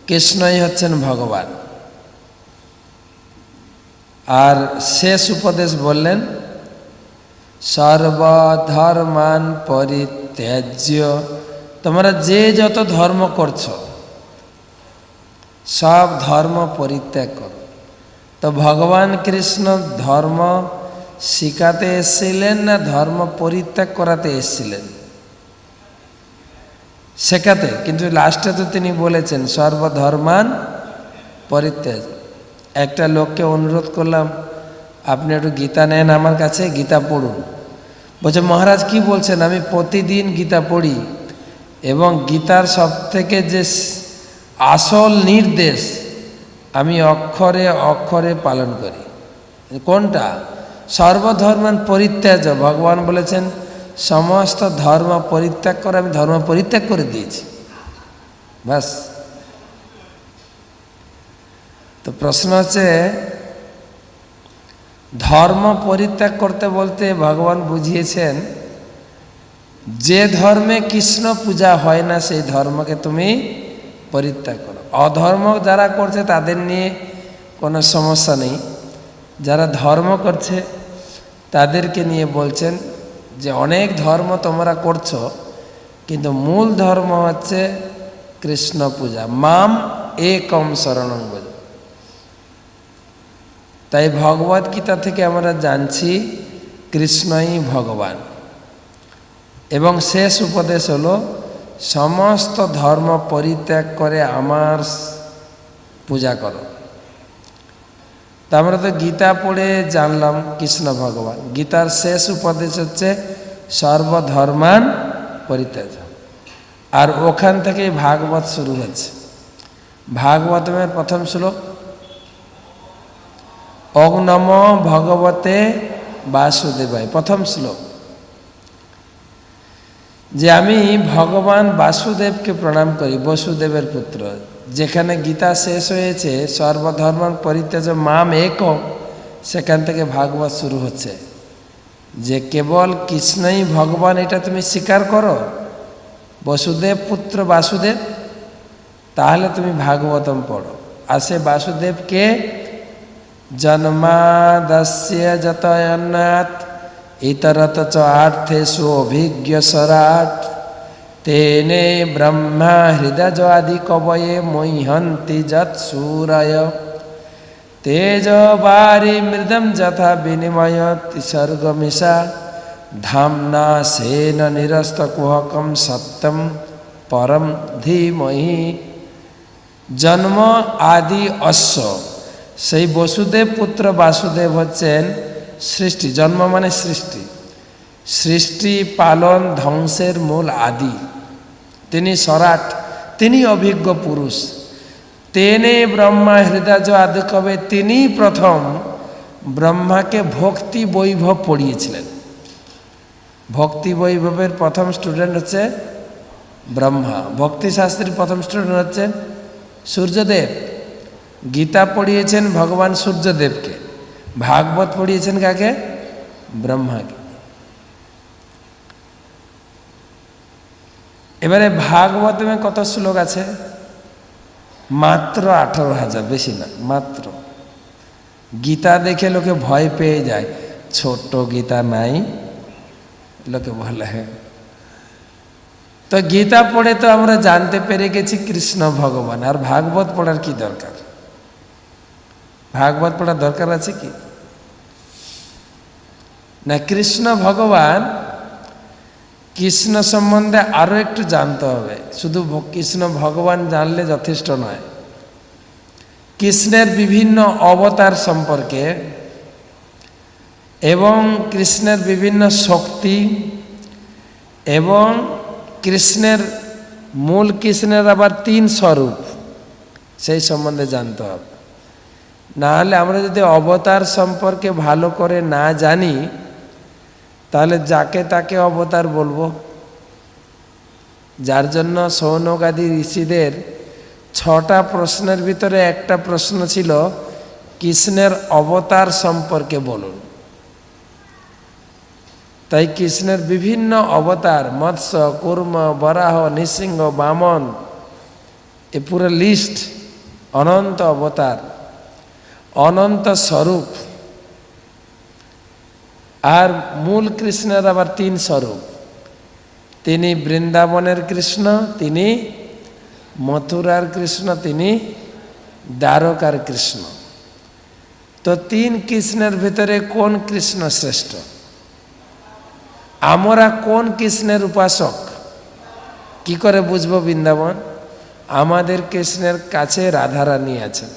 কৃষ্ণই হচ্ছেন ভগবান। আর শেষ উপদেশ বললেন, সর্বধর্মান পরিত্যাজ্য, তোমরা যে যত ধর্ম করছো সব ধর্ম পরিত্যাগ করো। তো ভগবান কৃষ্ণ ধর্ম শিখাতে এসেছিলেন না ধর্ম পরিত্যাগ করাতে এসেছিলেন? শেখাতে। কিন্তু লাস্টে তো তিনি বলেছেন সর্বধর্মান পরিত্যাগ। একটা লোককে অনুরোধ করলাম, আপনি একটু গীতা নেন আমার কাছে, গীতা পড়ুন। বলছে, মহারাজ কি বলছেন? আমি প্রতিদিন গীতা পড়ি এবং গীতার সব থেকে যে আসল নির্দেশ আমি অক্ষরে অক্ষরে পালন করি। কোনটা? সর্বধর্মান পরিত্যাজ। ভগবান বলেছেন সমস্ত ধর্ম পরিত্যাগ করে, আমি ধর্ম পরিত্যাগ করে দিয়েছি, বাস। তো প্রশ্ন হচ্ছে, ধর্ম পরিত্যাগ করতে বলতে ভগবান বুঝিয়েছেন যে ধর্মে কৃষ্ণ পূজা হয় না সেই ধর্মকে তুমি পরিত্যাগ করো। অধর্ম যারা করছে তাদের নিয়ে কোনো সমস্যা নেই, যারা ধর্ম করছে তাদেরকে নিয়ে বলছেন যে অনেক ধর্ম তোমরা করছো কিন্তু মূল ধর্ম হচ্ছে কৃষ্ণ পূজা। মাম একম শরণং ব্রজ। তাই ভগবদ গীতা থেকে আমরা জানছি কৃষ্ণই ভগবান। এবং শেষ উপদেশ হলো সমস্ত ধর্ম পরিত্যাগ করে আমার পূজা করো। তা আমরা তো গীতা পড়ে জানলাম কৃষ্ণ ভগবান। গীতার শেষ উপদেশ হচ্ছে সর্বধর্মান পরিত্যাগ। আর ওখান থেকেই ভাগবত শুরু হচ্ছে। ভাগবতের প্রথম শ্লোক, ওং নমো ভগবতে বাসুদেবায়, প্রথম শ্লোক, যে আমি ভগবান বাসুদেবকে প্রণাম করি, বসুদেবের পুত্র। যেখানে গীতা শেষ হয়েছে সর্বধর্মান পরিত্যাজ মাম একম, সেখান থেকে ভাগবত শুরু হচ্ছে যে কেবল কৃষ্ণই ভগবান, এটা তুমি স্বীকার করো, বসুদেব পুত্র বাসুদেব, তাহলে তুমি ভাগবতম পড়ো। আর সে বাসুদেবকে জন্মাদস্য যতয়ন্নাথ ইতরত চ আর্থেষু অভিজ্ঞ সরাট তেনে ব্রহ্মা হৃদয় আদি কবয়ে মহ্যন্তি যৎসূরয় তেজ বারি মৃদম যথা বিনিময় তিসর্গমিষা ধামনা সেন নিরস্ত কুহকম সত্যম পরম ধীমহি। জন্ম আদি অশ্ব, সেই বসুদেব পুত্র বাসুদেব হচ্ছেন সৃষ্টি। জন্ম মানে সৃষ্টি, সৃষ্টি পালন ধ্বংসের মূল আদি। তিনি সরাট, তিনি অভিজ্ঞ পুরুষ। তেনে ব্রহ্মা হৃদয় আদি কবে, তিনি প্রথম ব্রহ্মাকে ভক্তি বৈভব পড়িয়েছিলেন। ভক্তি বৈভবের প্রথম স্টুডেন্ট হচ্ছে ব্রহ্মা। ভক্তি শাস্ত্রীর প্রথম স্টুডেন্ট হচ্ছেন সূর্যদেব। গীতা পড়িয়েছেন ভগবান সূর্যদেবকে, ভাগবত পড়িয়েছেন কাকে? ব্রহ্মাকে। এবারে ভাগবত কত শ্লোক আছে? মাত্র 18,000, বেশি না, মাত্র। গীতা দেখে লোকে ভয় পেয়ে যায়, ছোট্ট গীতা নাই, লোকে বলে। তো গীতা পড়ে তো আমরা জানতে পেরে গেছি কৃষ্ণ ভগবান, আর ভাগবত পড়ার কি দরকার? ভাগবত পড়ার দরকার আছে কি না? কৃষ্ণ ভগবান, কৃষ্ণ সম্বন্ধে আরো একটু জানতে হবে। শুধু কৃষ্ণ ভগবান জানলে যথেষ্ট নয়। কৃষ্ণের বিভিন্ন অবতার সম্পর্কে এবং কৃষ্ণের বিভিন্ন শক্তি এবং কৃষ্ণের মূল, কৃষ্ণের আবার 3 স্বরূপ, সেই সম্বন্ধে জানতে হবে। না হলে আমরা যদি অবতার সম্পর্কে ভালো করে না জানি তাহলে যাকে তাকে অবতার বলবো। যার জন্য শৌনক আদি ঋষিদের 6টা প্রশ্নের ভিতরে একটা প্রশ্ন ছিল কৃষ্ণের অবতার সম্পর্কে বলুন। তাই কৃষ্ণের বিভিন্ন অবতার, মৎস্য, কুর্ম, বরাহ, নৃসিংহ, বামন, এ পুরো লিস্ট অনন্ত অবতার, অনন্ত স্বরূপ। আর মূল কৃষ্ণের আবার তিন স্বরূপ। তিনি বৃন্দাবনের কৃষ্ণ, তিনি মথুরার কৃষ্ণ, তিনি দ্বারকার কৃষ্ণ। তো তিন কৃষ্ণের ভিতরে কোন কৃষ্ণ শ্রেষ্ঠ? আমরা কোন কৃষ্ণের উপাসক? কি করে বুঝবো বৃন্দাবন? আমাদের কৃষ্ণের কাছে রাধারানী আছেন।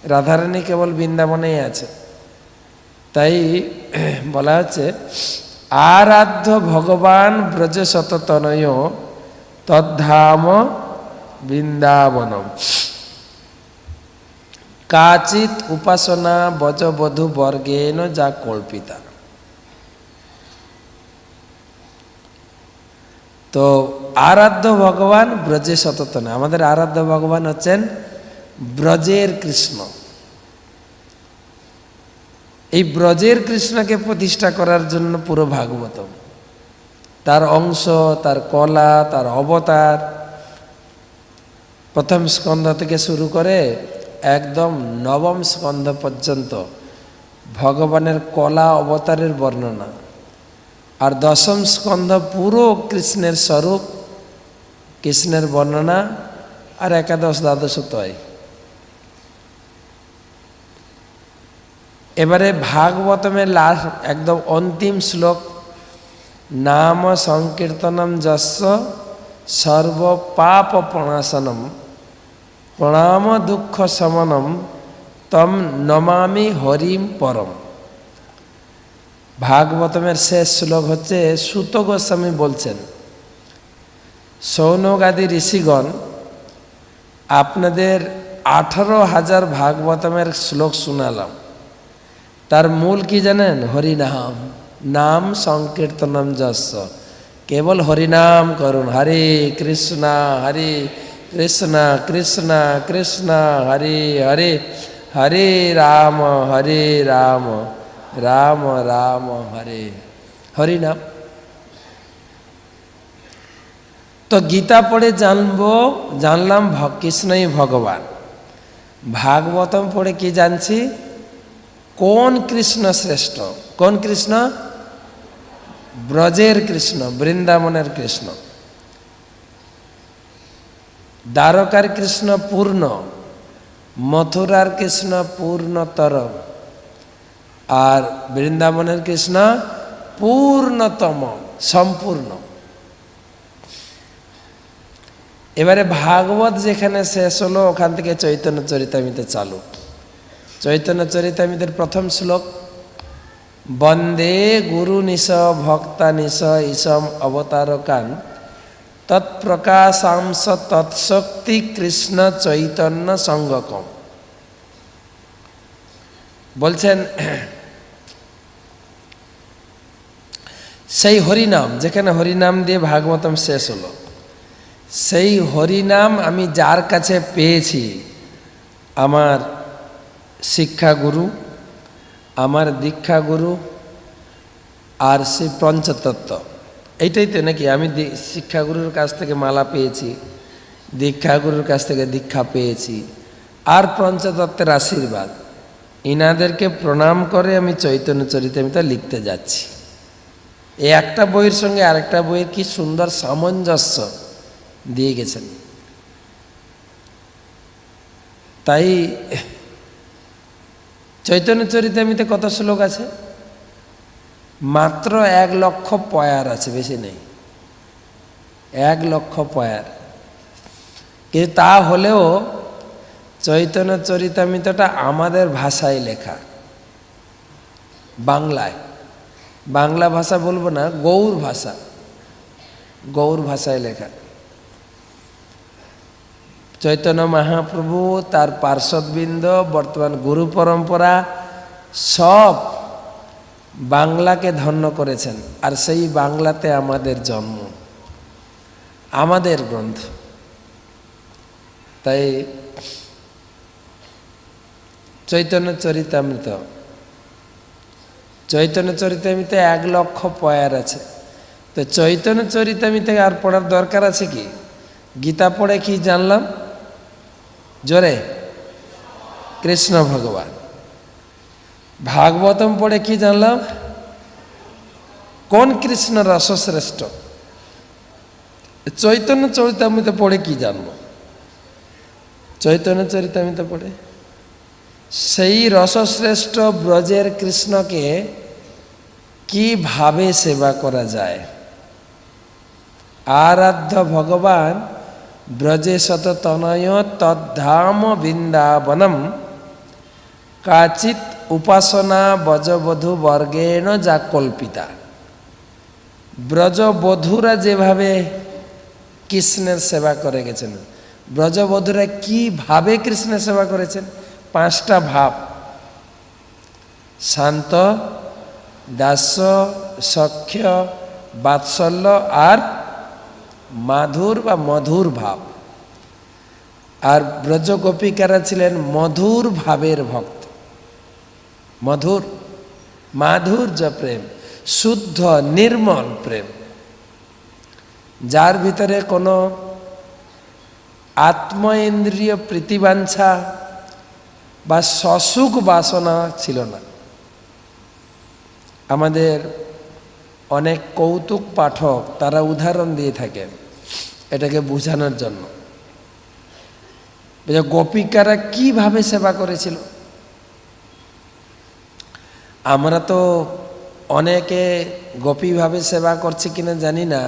রাধারানী কেবল বৃন্দাবনেই আছে। তাই বলা হচ্ছে আরাধ্য ভগবান ব্রজ শততনয় তদ্ধাম বৃন্দাবনম কাচিত উপাসনা বজবধূ বর্গেন যা কল্পিতা। তো আরাধ্য ভগবান ব্রজে শততনয়, আমাদের আরাধ্য ভগবান হচ্ছেন ব্রজের কৃষ্ণ। এই ব্রজের কৃষ্ণকে প্রতিষ্ঠা করার জন্য পুরো ভাগবতম, তার অংশ, তার কলা, তার অবতার, প্রথম স্কন্ধ থেকে শুরু করে একদম নবম স্কন্ধ পর্যন্ত ভগবানের কলা অবতারের বর্ণনা। আর দশম স্কন্ধ পুরো কৃষ্ণের স্বরূপ, কৃষ্ণের বর্ণনা। আর একাদশ দ্বাদশ তয়। এবারে ভাগবতমের লাস্ট একদম অন্তিম শ্লোক, নাম সংকীর্তনম যস্য সর্ব পাপ প্রণাশনম প্রণাম দুঃখ শমনম তম নমামি হরিম পরম। ভাগবতমের শেষ শ্লোক হচ্ছে সুত গোস্বামী বলছেন, সৌনকাদি ঋষিগণ আপনাদের 18,000 ভাগবতমের শ্লোক শোনালাম, তার মূল কি জানেন? হরিনাম। নাম সংকীর্তনম যস্য, কেবল হরিনাম করুন। হরে কৃষ্ণ কৃষ্ণ কৃষ্ণ কৃষ্ণ হরে হরে, হরে রাম রাম রাম হরে, হরিনাম। তো গীতা পড়ে জানলাম কৃষ্ণই ভগবান। ভাগবতম পড়ে কি জানছি? কোন কৃষ্ণ শ্রেষ্ঠ? কোন কৃষ্ণ? ব্রজের কৃষ্ণ, বৃন্দাবনের কৃষ্ণ। দ্বারকার কৃষ্ণ পূর্ণ, মথুরার কৃষ্ণ পূর্ণতর, আর বৃন্দাবনের কৃষ্ণ পূর্ণতম, সম্পূর্ণ। এবারে ভাগবত যেখানে শেষ হলো ওখান থেকে চৈতন্য চরিতামৃত চালু। চৈতন্য চরিতামৃতের প্রথম শ্লোক, বন্দে গুরু নিশ ভক্তা নিশ ঈশম অবতারকান তৎপ্রকাশাংশ তৎশক্তি কৃষ্ণ চৈতন্য সঙ্গকম। বলছেন সেই হরিনাম, যেখানে হরিনাম দিয়ে ভাগবতম শেষ হলো, সেই হরিনাম আমি যার কাছে পেয়েছি, আমার শিক্ষাগুরু, আমার দীক্ষাগুরু, আর সেই পঞ্চতত্ত্ব। এইটাই তো নাকি? আমি শিক্ষাগুরুর কাছ থেকে মালা পেয়েছি, দীক্ষাগুরুর কাছ থেকে দীক্ষা পেয়েছি, আর পঞ্চতত্ত্বের আশীর্বাদ। ইনাদেরকে প্রণাম করে আমি চৈতন্য চরিতামৃত লিখতে যাচ্ছি। এই একটা বইয়ের সঙ্গে আরেকটা বইয়ের কি সুন্দর সামঞ্জস্য দিয়ে গেছেন। তাই চৈতন্য চরিতামৃতে কত শ্লোক আছে? মাত্র 1,00,000 পয়ার আছে, বেশি নেই। 1,00,000 পয়ার। কিন্তু তা হলেও চৈতন্য চরিতামৃতটা আমাদের ভাষায় লেখা, বাংলায়। বাংলা ভাষা বলবো না, গৌড় ভাষা, গৌড় ভাষায় লেখা। চৈতন্য মহাপ্রভু, তার পার্শ্বদবৃন্দ, বর্তমান গুরু পরম্পরা সব বাংলাকে ধন্য করেছেন। আর সেই বাংলাতে আমাদের জন্ম, আমাদের গ্রন্থ। তাই চৈতন্য চরিতামৃত, চৈতন্য চরিতামৃতে 1,00,000 পয়ার আছে। তো চৈতন্য চরিতামৃতে আর পড়ার দরকার আছে কি? গীতা পড়ে কি জানলাম? জোরে, কৃষ্ণ ভগবান। ভাগবতম পড়ে কি জানলাম? কোন কৃষ্ণ রসশ্রেষ্ঠ? চৈতন্য চরিতামৃত পড়ে কি জানবো? চৈতন্য চরিতামৃত পড়ে সেই রসশ্রেষ্ঠ ব্রজের কৃষ্ণকে কিভাবে সেবা করা যায়। আরাধ্য ভগবান ব্রজে শততনয় তদ্ধাম বৃন্দাবনম কাচিৎ উপাসনা ব্রজবধূ বর্গেণ যা কল্পিতা। ব্রজবধূরা যেভাবে কৃষ্ণের সেবা করে গেছেন, ব্রজবধূরা কিভাবে কৃষ্ণের সেবা করেছেন? 5টা ভাব: শান্ত, দাস্য, সখ্য, বাৎসল্য আর মাধুর বা মধুর ভাব। আর ব্রজ গোপিকারা ছিলেন মধুর ভাবের ভক্ত। মধুর, মাধুর্য প্রেম, শুদ্ধ নির্মল প্রেম, যার ভিতরে কোনো আত্ম ইন্দ্রিয় প্রীতিবাঞ্ছা বা সসুখ বাসনা ছিল না। আমাদের অনেক কৌতুক পাঠক তারা উদাহরণ দিয়ে থাকেন এটাকে বোঝানোর জন্য। গোপিকারা কিভাবে সেবা করেছিল। আমরা তো অনেকে গোপীভাবে সেবা করছে কিনা জানি না,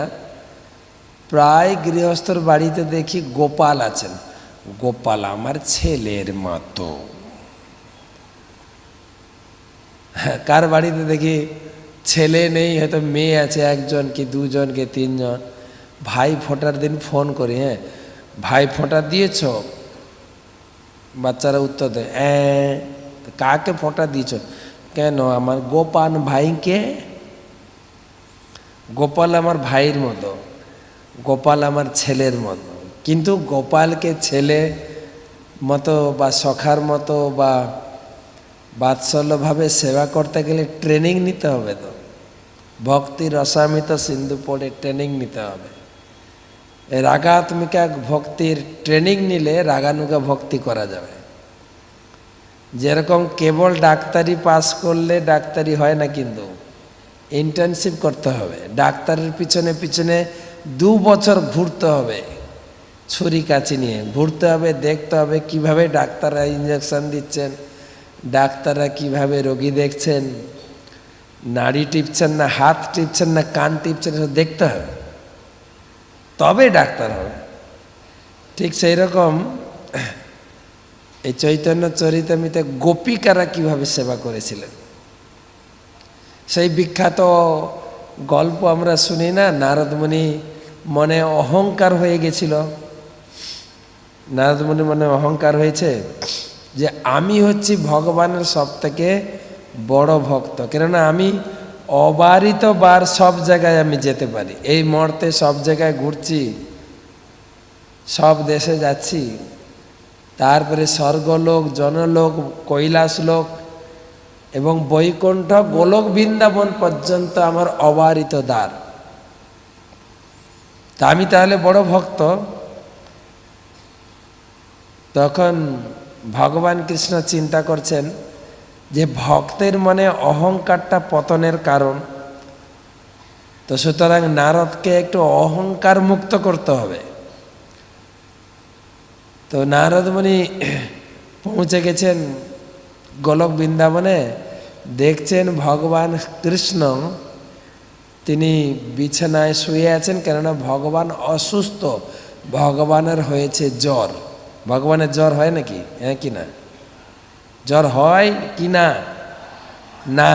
প্রায় গৃহস্থর বাড়িতে দেখি গোপাল আছেন। গোপাল আমার ছেলের মতো। কার বাড়িতে দেখি ছেলে নেই, হয়তো মেয়ে আছে 1জন কি 2জন কি 3জন। ভাই ফোঁটার দিন ফোন করি, হ্যাঁ ভাই ফোঁটা দিয়েছ? বাচ্চারা উত্তর দেয় কাকে ফোঁটা দিয়েছ? কেন? আমার গোপাল ভাইকে। গোপাল আমার ভাইয়ের মতো, গোপাল আমার ছেলের মতো। কিন্তু গোপালকে ছেলে মতো বা সখার মতো বা বাৎসল্যভাবে সেবা করতে গেলে ট্রেনিং নিতে হবে। তো ভক্তি রসামিত সিন্ধু পড়ে ট্রেনিং নিতে হবে। রাগাত্মিকা ভক্তির ট্রেনিং নিলে রাগানুগা ভক্তি করা যাবে। যেরকম কেবল ডাক্তারি পাস করলে ডাক্তারি হয় না, কিন্তু ইন্টার্নশিপ করতে হবে। ডাক্তারের পিছনে পিছনে 2 বছর ঘুরতে হবে, ছুরি কাঁচি নিয়ে ঘুরতে হবে, দেখতে হবে কিভাবে ডাক্তাররা ইঞ্জেকশন দিচ্ছেন, ডাক্তাররা কিভাবে রোগী দেখছেন, নাড়ি টিপছেন না হাত টিপছেন না কান টিপছেন, দেখতে হবে, তবে ডাক্তার হবে। ঠিক সেই রকম এই চৈতন্য চরিতামৃতে গোপিকারা কিভাবে সেবা করেছিলেন সেই বিখ্যাত গল্প আমরা শুনি না? নারদমুনি মনে অহংকার হয়ে গেছিল। নারদমুনি মনে অহংকার হয়েছে যে আমি হচ্ছি ভগবানের সবথেকে বড় ভক্ত, কেননা আমি অবারিত বার সব জায়গায় আমি যেতে পারি। এই মুহূর্তে সব জায়গায় ঘুরছি, সব দেশে যাচ্ছি, তারপরে স্বর্গলোক, জনলোক, কৈলাস লোক এবং বৈকুণ্ঠ গোলক বৃন্দাবন পর্যন্ত আমার অবারিত দ্বার। তা আমি তাহলে বড় ভক্ত। তখন ভগবান কৃষ্ণ চিন্তা করছেন যে ভক্তের মনে অহংকারটা পতনের কারণ, তো সুতরাং নারদকে একটু অহংকার মুক্ত করতে হবে। তো নারদমুনি পৌঁছে গেছেন গোলক বৃন্দাবনে, দেখছেন ভগবান কৃষ্ণ তিনি বিছানায় শুয়ে আছেন, কেননা ভগবান অসুস্থ, ভগবানের হয়েছে জ্বর। ভগবানের জ্বর হয় নাকি? হ্যাঁ কি না? জ্বর হয় কি না? না।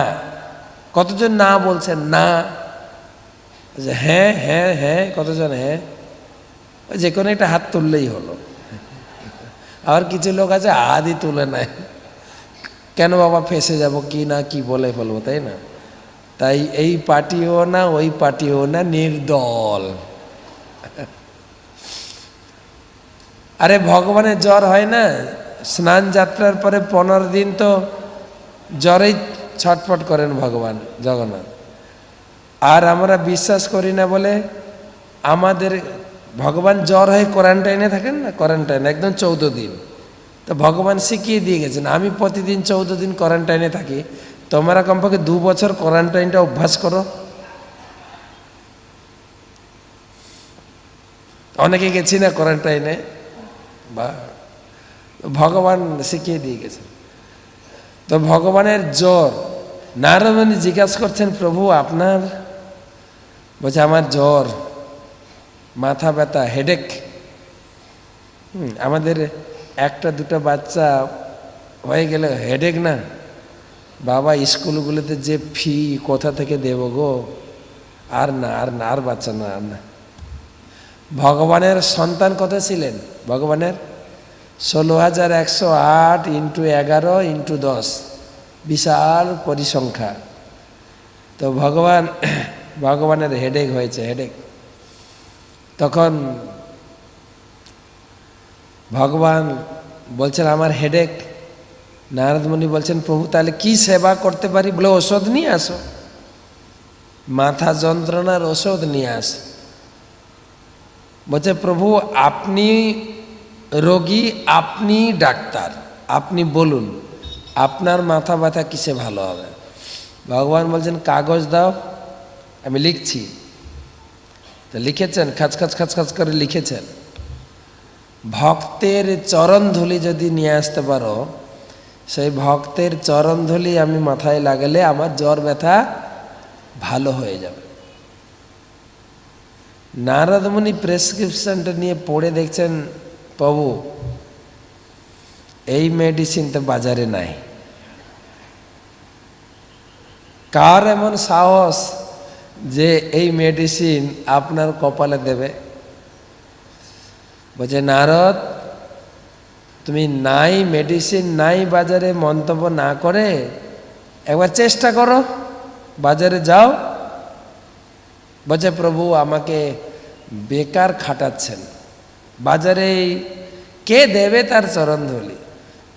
কতজন না বলছেন? না। হ্যাঁ হ্যাঁ হ্যাঁ, কতজন হ্যাঁ? যে কোনো একটা হাত তুললেই হলো। আর কিছু লোক আছে হাতই তুলে নেয়, কেন বাবা ফেসে যাব কি না কি বলে ফেলবো, তাই না? তাই এই পার্টিও না ওই পার্টিও না, নির্দল। আরে ভগবানের জ্বর হয় না? স্নান যাত্রার পরে 15 দিন তো জ্বরেই ছটফট করেন ভগবান জগন্নাথ। আর আমরা বিশ্বাস করি না বলে আমাদের ভগবান জ্বর হয়ে কোয়ারেন্টাইনে থাকেন না, কোয়ারেন্টাইন একদম 14 দিন, তো ভগবান শিখিয়ে দিয়ে গেছেন, আমি প্রতিদিন 14 দিন কোয়ারেন্টাইনে থাকি, তোমরা কমপক্ষে 2 বছর কোয়ারেন্টাইনটা অভ্যাস করো। অনেকে গেছি না কোয়ারেন্টাইনে, বা ভগবান শিখিয়ে দিয়ে গেছেন। তো ভগবানের জ্বর, নারদ মুনি জিজ্ঞাসা করছেন, প্রভু আপনার? বলছে আমার জ্বর, মাথা ব্যথা, হেডেক। আমাদের একটা দুটো বাচ্চা হয়ে গেলে হেডেক না, বাবা স্কুলগুলোতে যে ফি কোথা থেকে দেব গো, আর না আর না, আর বাচ্চা না, আর না। ভগবানের সন্তান কত ছিলেন? ভগবানের 16,108 × 11 × 10, বিশাল পরিসংখ্যা। তো ভগবানের হেডেক হয়েছে, হেডেক। তখন ভগবান বলছেন আমার হেডেক। নারদ মুনি বলছেন, প্রভু তাহলে কি সেবা করতে পারি? বলে ওষুধ নিয়ে আসো, মাথা যন্ত্রণার ওষুধ নিয়ে আসো। বলছে প্রভু আপনি রোগী, আপনি ডাক্তার, আপনি বলুন আপনার মাথা ব্যথা কিসে ভালো হবে? ভগবান বলছেন কাগজ দাও, আমি লিখছি। তো লিখেছেন, খাচ খাচ খাচ খাচ করে লিখেছেন। ভক্তের চরণধুলি যদি নিয়ে আসতে পারো, সেই ভক্তের চরণধুলি আমি মাথায় লাগালে আমার জ্বর ব্যথা ভালো হয়ে যাবে। নারদ মুনি প্রেসক্রিপশনটা নিয়ে পড়ে দেখছেন, প্রভু এই মেডিসিন তো বাজারে নাই, কার এমন সাহস যে এই মেডিসিন আপনার কপালে দেবে? বলছে নারদ, তুমি নাই মেডিসিন নাই বাজারে মন্তব্য না করে একবার চেষ্টা করো, বাজারে যাও। বলছে প্রভু আমাকে বেকার খাটাচ্ছেন, বাজারে কে দেবে তার চরণধুলি?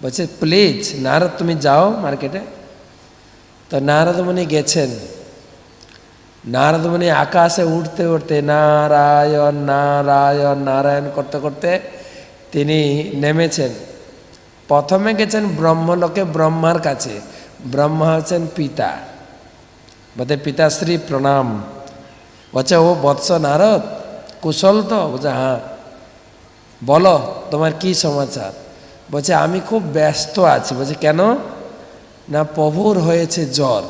বলছে প্লিজ নারদ তুমি যাও মার্কেটে। তো নারদ মুনি গেছেন। নারদ মুনি আকাশে উঠতে উঠতে নারায়ণ নারায়ণ নারায়ণ করতে করতে তিনি নেমেছেন। প্রথমে গেছেন ব্রহ্মলোকে, ব্রহ্মার কাছে। ব্রহ্মা হচ্ছেন পিতা। বলতে পিতাশ্রী প্রণাম। বলছে ও বৎস নারদ, কুশল তো? বলছে হ্যাঁ। বলো তোমার কি সমাচার? বলছে আমি খুব ব্যস্ত আছি। বলছে কেন? না প্রভুর হয়েছে জ্বর।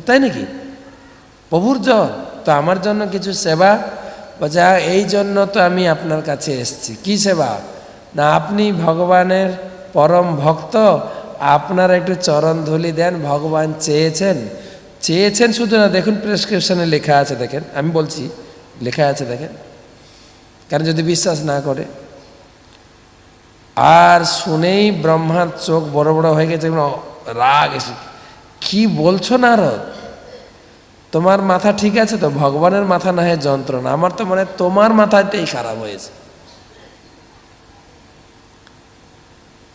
তাই নাকি? প্রভুর জ্বর, তো আমার জন্য কিছু সেবা? বলছে এই জন্য তো আমি আপনার কাছে এসেছি। কি সেবা? না আপনি ভগবানের পরম ভক্ত, আপনার একটু চরণ ধুলি দেন, ভগবান চেয়েছেন। চেয়েছেন শুধু না, দেখুন প্রেসক্রিপশনে লেখা আছে, দেখেন আমি বলছি লেখা আছে দেখেন, কারণ যদি বিশ্বাস না করে। আর শুনেই ব্রহ্মার চোখ বড় বড় হয়ে গেছে, রাগ এসে, কি বলছো নারদ? তোমার মাথা ঠিক আছে তো? ভগবানের মাথা না হয় যন্ত্রণা, আমার তো মানে তোমার মাথাটাই খারাপ হয়েছে।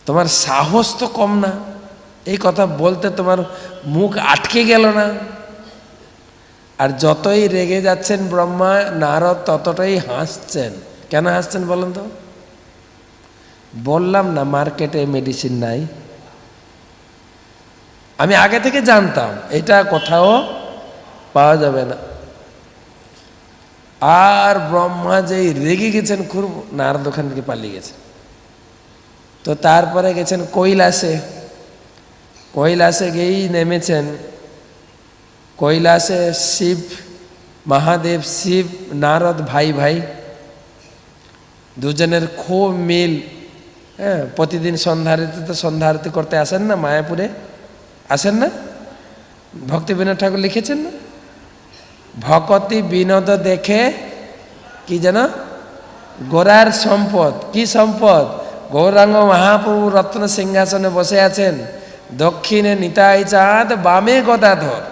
তোমার সাহস তো কম না, এই কথা বলতে তোমার মুখ আটকে গেল না? আর যতই রেগে যাচ্ছেন ব্রহ্মা, নারদ ততটাই হাসছেন। কেন হাসছেন বলেন তো? বললাম না মার্কেটে মেডিসিন নাই, আমি আগে থেকে জানতাম এটা কোথাও পাওয়া যাবে না। আর ব্রহ্মা যেই রেগে গেছেন খুব, নারদ ওখান থেকে পালিয়ে গেছে। তো তারপরে গেছেন কৈলাসে। কৈলাসে গিয়েই নেমেছেন। কৈলাসে শিব, মহাদেব শিব নারদ ভাই ভাই, দুজনের খুব মিল। হ্যাঁ, প্রতিদিন সন্ধ্যা আরতিতে সন্ধ্যা আরতি করতে আসেন না মায়াপুরে? আসেন না? ভক্তিবিনোদ ঠাকুর লিখেছেন না, ভকতি বিনোদ দেখে কি যেন গোরার সম্পদ। কি সম্পদ? গৌরাঙ্গ মহাপ্রভু রত্ন সিংহাসনে বসে আছেন, দক্ষিণে নিতাই চাঁদ, বামে গদাধর,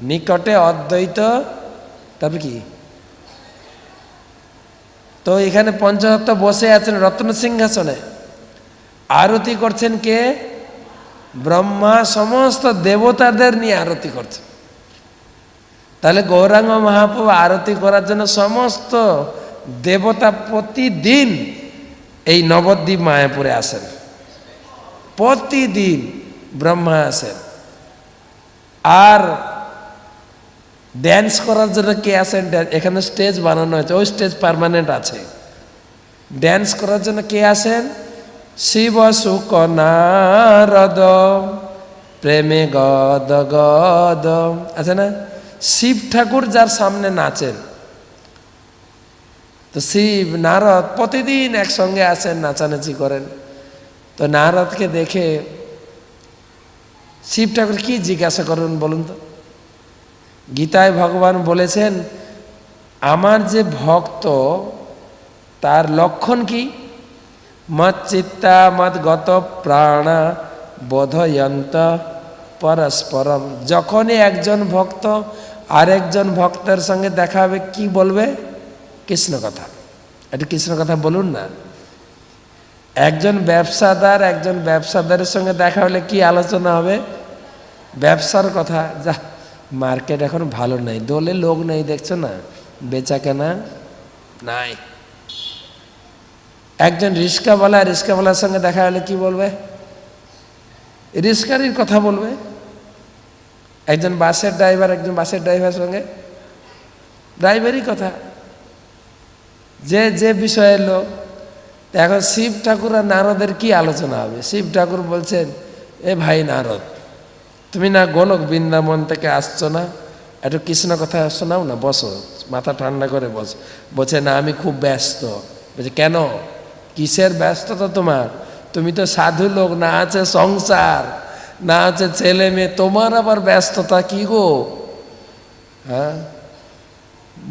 নিকটে অদ্বৈত। তারপরে কি? তো এখানে পঞ্চরত্ন বসে আছেন রত্ন সিংহাসনে, আরতি করছেন কে? ব্রহ্মা সমস্ত দেবতাদের নিয়ে আরতি করছেন। তাহলে গৌরাঙ্গ মহাপ্রভু আরতি করার জন্য সমস্ত দেবতা প্রতিদিন এই নবদ্বীপ মায়াপুরে আসেন। প্রতিদিন ব্রহ্মা আসেন। আর ড্যান্স করার জন্য কে আসেন? এখানে স্টেজ বানানো হয়েছে, ওই স্টেজ পার্মানেন্ট আছে। ড্যান্স করার জন্য কে আসেন? শিব শুক নারদ প্রেমে গদ গদ, আছে না? শিব ঠাকুর যার সামনে নাচেন, তো শিব নারদ প্রতিদিন একসঙ্গে আসেন, নাচানাচি করেন। তো নারদকে দেখে শিব ঠাকুর কি জিজ্ঞাসা করেন বলুন তো? গীতায় ভগবান বলেছেন, আমার যে ভক্ত তার লক্ষণ কি? মত চিত্তা মত গত প্রাণা বোধয়ন্ত পরস্পরম। যখনই একজন ভক্ত আরেকজন ভক্তের সঙ্গে দেখা হবে, কি বলবে? কৃষ্ণ কথা। একটু কৃষ্ণ কথা বলুন না। একজন ব্যবসাদার একজন ব্যবসাদারের সঙ্গে দেখা হলে কি আলোচনা হবে? ব্যবসার কথা। যা মার্কেট এখন ভালো নাই, দোলে লোক নেই, দেখছো না, বেচা কেনা নাই। একজন রিস্কাওয়ালার সঙ্গে দেখা হলে কি বলবে? রিস্কারির কথা বলবে। একজন বাসের ড্রাইভারের সঙ্গে ড্রাইভারই কথা, যে যে বিষয়ের লোক। এখন শিব ঠাকুর আর নারদের কি আলোচনা হবে? শিব ঠাকুর বলছেন, এ ভাই নারদ, তুমি না গোলক বৃন্দাবন থেকে আসছো না, একটু কৃষ্ণ কথা শোনাও না, বসো, মাথা ঠান্ডা করে বসো। বলছে, না আমি খুব ব্যস্ত। বলছে, কেন? কিসের ব্যস্ততা তোমার? তুমি তো সাধু লোক, না আছে সংসার, না আছে ছেলে মেয়ে, তোমার আবার ব্যস্ততা কি গো? হ্যাঁ,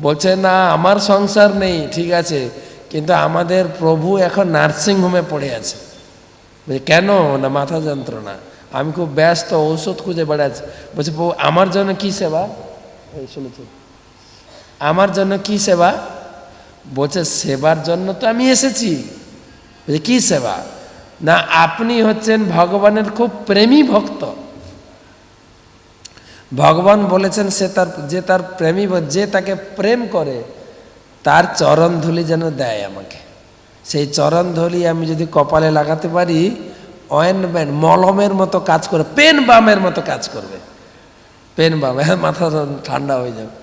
বলছে, না আমার সংসার নেই, ঠিক আছে, কিন্তু আমাদের প্রভু এখন নার্সিংহোমে পড়ে আছে। বলছে, কেন? না মাথা যন্ত্রণা, আমি খুব ব্যস্ত, ঔষধ খুঁজে বেড়াচ্ছি। বলছে, আমার জন্য কি সেবা? শুনেছি, আমার জন্য কি সেবা? বলছে, সেবার জন্য তো আমি এসেছি। বলছে, কি সেবা? না আপনি হচ্ছেন ভগবানের খুব প্রেমী ভক্ত। ভগবান বলেছেন, যে তার প্রেমী, যে তাকে প্রেম করে তার চরণ ধুলি যেন দেয় আমাকে। সেই চরণ ধুলি আমি যদি কপালে লাগাতে পারি, অয়েনমেন্ট মলমের মতো কাজ করে, পেন বামের মতো কাজ করবে। পেন বাম, হ্যাঁ, মাথা ঠান্ডা হয়ে যাবে।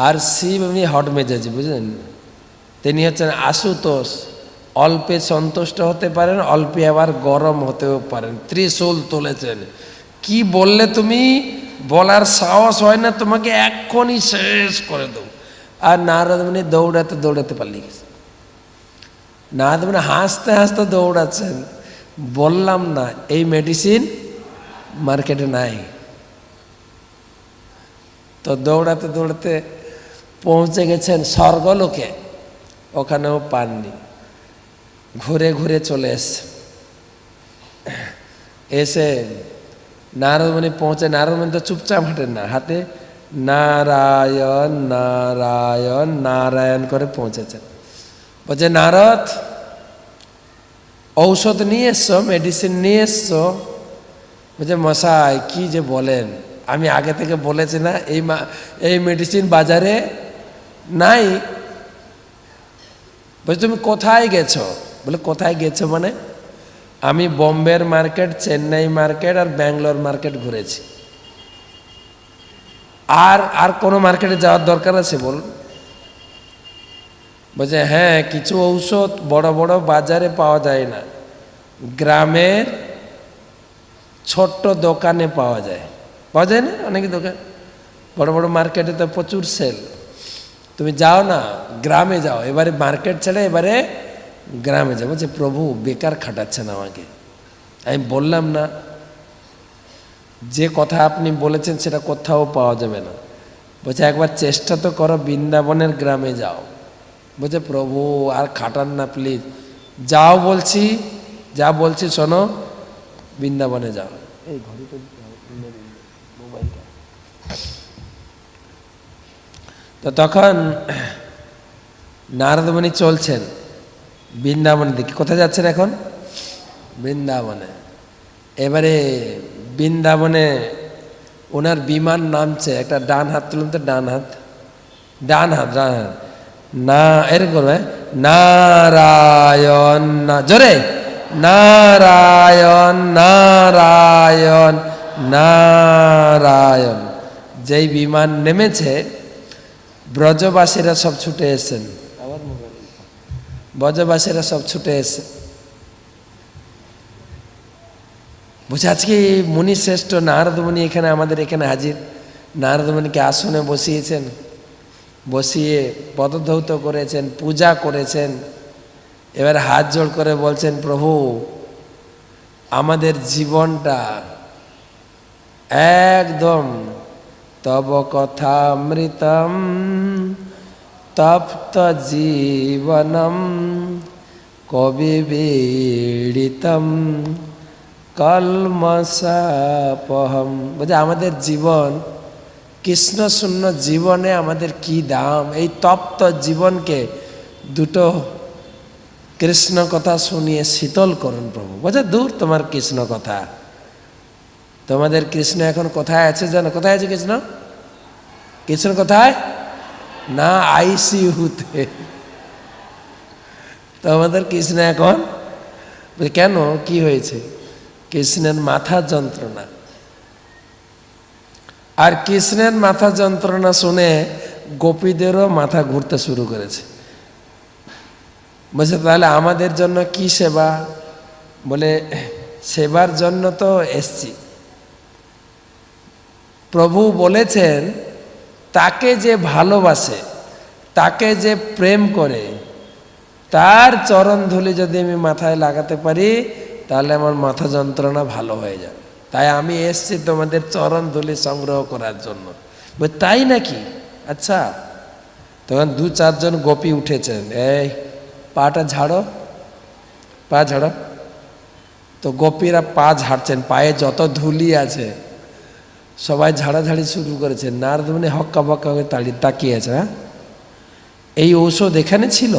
আর শিব এমনি হট মেজাজি, বুঝলেন? তিনি হচ্ছেন আশুতোষ, অল্পে সন্তুষ্ট হতে পারেন, অল্পে আবার গরম হতেও পারেন। ত্রিশূল তুলেছেন, কি বললে তুমি বলার সাহস হয় না, তোমাকে এক্ষুনি শেষ করে দেবো। আর নারদ মুনি দৌড়াতে দৌড়াতে পালিয়ে গেছে। নারদ মুনি হাসতে হাসতে দৌড়াচ্ছেন। বললাম না এই মেডিসিন মার্কেটে নাই। তো দৌড়াতে দৌড়াতে পৌঁছে গেছেন স্বর্গলোকে, ওখানেও পাননি। ঘুরে ঘুরে চলে এসে নারদ মুনি পৌঁছে, নারদ মুনি তো চুপচাপ হাঁটেন না, হাতে নারায়ণ নারায়ণ নারায়ণ করে পৌঁছেছেন। বলছে, নারদ ঔষধ নিয়ে এসছো, মেডিসিন নিয়ে এসছো? বলছে, মশাই কি যে বলেন, আমি আগে থেকে বলেছি না এই মেডিসিন বাজারে নাই। বলছে, তুমি কোথায় গেছো? বলে, কোথায় গেছো মানে? আমি বোম্বের মার্কেট, চেন্নাই মার্কেট আর ব্যাঙ্গালোর মার্কেট ঘুরেছি। আর কোনো মার্কেটে যাওয়ার দরকার আছে বলুন? বলছে, হ্যাঁ, কিছু ঔষধ বড় বড় বাজারে পাওয়া যায় না, গ্রামের ছোট্ট দোকানে পাওয়া যায়। পাওয়া যায় না অনেক দোকান, বড় বড় মার্কেটে তো প্রচুর সেল। তুমি যাও না, গ্রামে যাও। এবারে মার্কেট ছেড়ে এবারে গ্রামে যাও। বলছে, প্রভু বেকার খাটাচ্ছেন আমাকে। আমি বললাম না, যে কথা আপনি বলেছেন সেটা কোথাও পাওয়া যাবে না। বলছে, একবার চেষ্টা তো করো, বৃন্দাবনের গ্রামে যাও। বলছে, প্রভু আর খাটান না প্লিজ, যাও বলছি, যা বলছি শোনো, বৃন্দাবনে যাও। এই ঘড়িটা মোবাইলটা। তো তখন নারদ মুনি চলছেন বৃন্দাবনের দিকে। কোথায় যাচ্ছেন এখন? বৃন্দাবনে। এবারে বৃন্দাবনে ওনার বিমান নামছে। একটা ডান হাত তুলুন তো, ডান হাত, ডান হাত, ডান হাত, না এরকম করবে, নারায়ণ, না জোরে, নারায়ণ নারায়ণ নারায়ণ। যেই বিমান নেমেছে ব্রজবাসীরা সব ছুটে এসেছেন, ব্রজবাসীরা সব ছুটে এসে বুঝে আজকে মুনি শ্রেষ্ঠ নারদ মুনি এখানে আমাদের এখানে হাজির। নারদ মুনিকে আসনে বসিয়েছেন, বসিয়ে পদধৌত করেছেন, পূজা করেছেন। এবার হাত জোড় করে বলছেন, প্রভু আমাদের জীবনটা একদম তব কথামৃতম তপ্ত জীবনম কবি বিড়িতম কলমসাপহম। বলছে আমাদের জীবন কৃষ্ণ শূন্য জীবনে আমাদের কি দাম। এই তপ্ত জীবনকে দুটো কৃষ্ণ কথা শুনিয়ে শীতল করুন প্রভু। বলছে দূর তোমার কৃষ্ণ কথা, তোমাদের কৃষ্ণ এখন কোথায় আছে জানো? কোথায় আছে কৃষ্ণ? কৃষ্ণ কোথায়? না আইসিইউতে। তো আমাদের কৃষ্ণ এখন কেন, কি হয়েছে? কৃষ্ণের মাথা যন্ত্রণা। আর কৃষ্ণের মাথা যন্ত্রণা শুনে গোপীদেরও মাথা ঘুরতে শুরু করেছে। বলছে তাহলে আমাদের জন্য কি সেবা? বলে সেবার জন্য তো এসছি। প্রভু বলেছেন তাকে যে ভালোবাসে, তাকে যে প্রেম করে, তার চরণ ধুলি যদি আমি মাথায় লাগাতে পারি তাহলে আমার মাথা যন্ত্রণা ভালো হয়ে যাবে। তাই আমি এসছি তোমাদের চরণ ধুলি সংগ্রহ করার জন্য। তাই নাকি? আচ্ছা। তখন 2-4 জন গোপী উঠেছেন, এই পাটা ঝাড়ো, পা ঝাড়ো। তো গোপীরা পা ঝাড়ছেন, পায়ে যত ধুলি আছে সবাই ঝাড়াঝাড়ি শুরু করেছেন। নারদ মুনি হক্কা বক্কা হয়ে তাকিয়ে আছে। হ্যাঁ, এই ঔষধ এখানে ছিল?